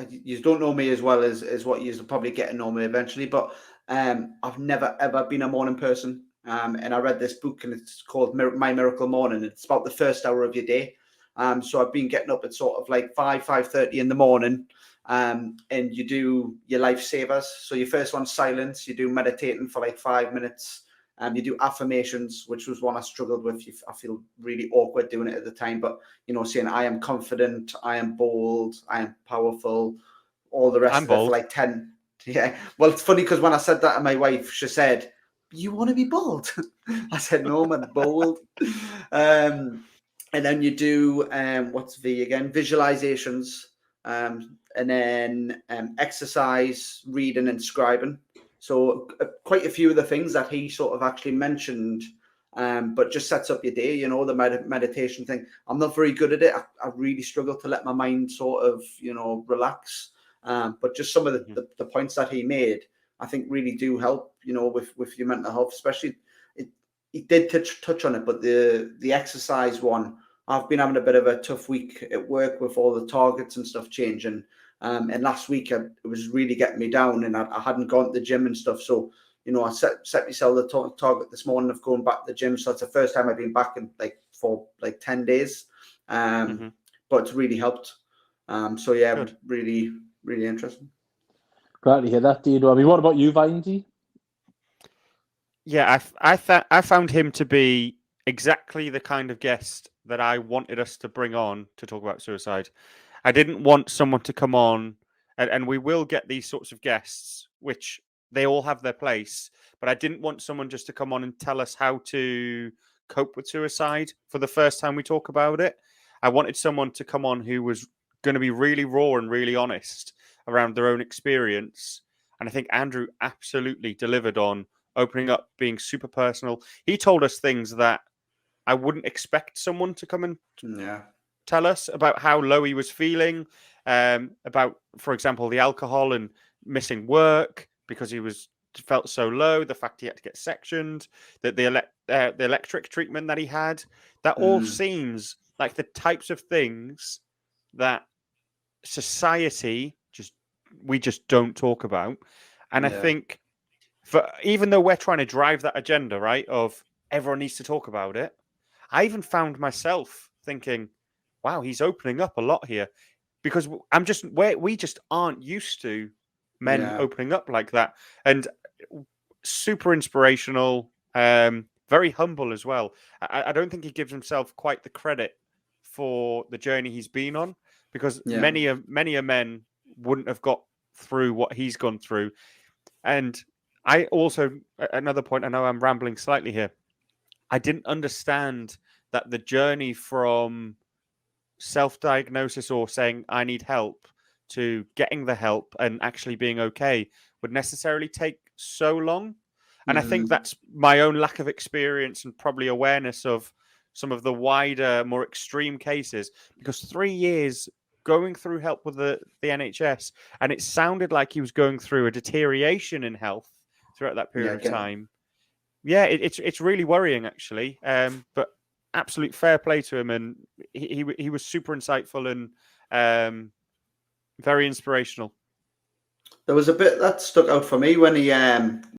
you don't know me as well as what you'll probably get to know me eventually, but I've never ever been a morning person. And I read this book and it's called My Miracle Morning. It's about the first hour of your day. So I've been getting up at sort of like 5:30 in the morning. And you do your lifesavers. So your first one's silence. You do meditating for like 5 minutes. You do affirmations, which was one I struggled with. I feel really awkward doing it at the time, but saying I am confident, I am bold, I am powerful, all the rest I'm of it bold. For like 10. Yeah. Well, it's funny because when I said that to my wife, she said, "You want to be bold?" I said, "No, I'm bold." And then you do what's V again? Visualizations, and then exercise, reading, and scribing. So quite a few of the things that he sort of actually mentioned, but just sets up your day. The meditation thing. I'm not very good at it. I really struggle to let my mind sort of relax. But just some of the points that he made, I think really do help. With your mental health, especially. He did touch on it, but the exercise one, I've been having a bit of a tough week at work with all the targets and stuff changing. And last week it was really getting me down, and I hadn't gone to the gym and stuff. So I set myself the target this morning of going back to the gym. So it's the first time I've been back in for 10 days. But it's really helped. So yeah, Good. really, really interesting. Glad to hear that, Dino. I mean, what about you, Vindy? Yeah, I found him to be exactly the kind of guest that I wanted us to bring on to talk about suicide. I didn't want someone to come on, and we will get these sorts of guests, which they all have their place, but I didn't want someone just to come on and tell us how to cope with suicide for the first time we talk about it. I wanted someone to come on who was going to be really raw and really honest around their own experience. And I think Andrew absolutely delivered on opening up, being super personal. He told us things that I wouldn't expect someone to come and tell us about how low he was feeling, about, for example, the alcohol and missing work because he felt so low, the fact he had to get sectioned, that the electric treatment that he had, that all seems like the types of things that society we just don't talk about. And I think even though we're trying to drive that agenda, right, of everyone needs to talk about it, I even found myself thinking, wow, he's opening up a lot here, because we just aren't used to men opening up like that. And super inspirational, very humble as well. I don't think he gives himself quite the credit for the journey he's been on, because many a men wouldn't have got through what he's gone through. And I also, another point, I know I'm rambling slightly here, I didn't understand that the journey from self-diagnosis or saying I need help to getting the help and actually being okay would necessarily take so long. And I think that's my own lack of experience and probably awareness of some of the wider, more extreme cases, because 3 years going through help with the NHS, and it sounded like he was going through a deterioration in health throughout that period of time. Yeah, it's really worrying, actually. But absolute fair play to him, and he was super insightful and very inspirational. There was a bit that stuck out for me when he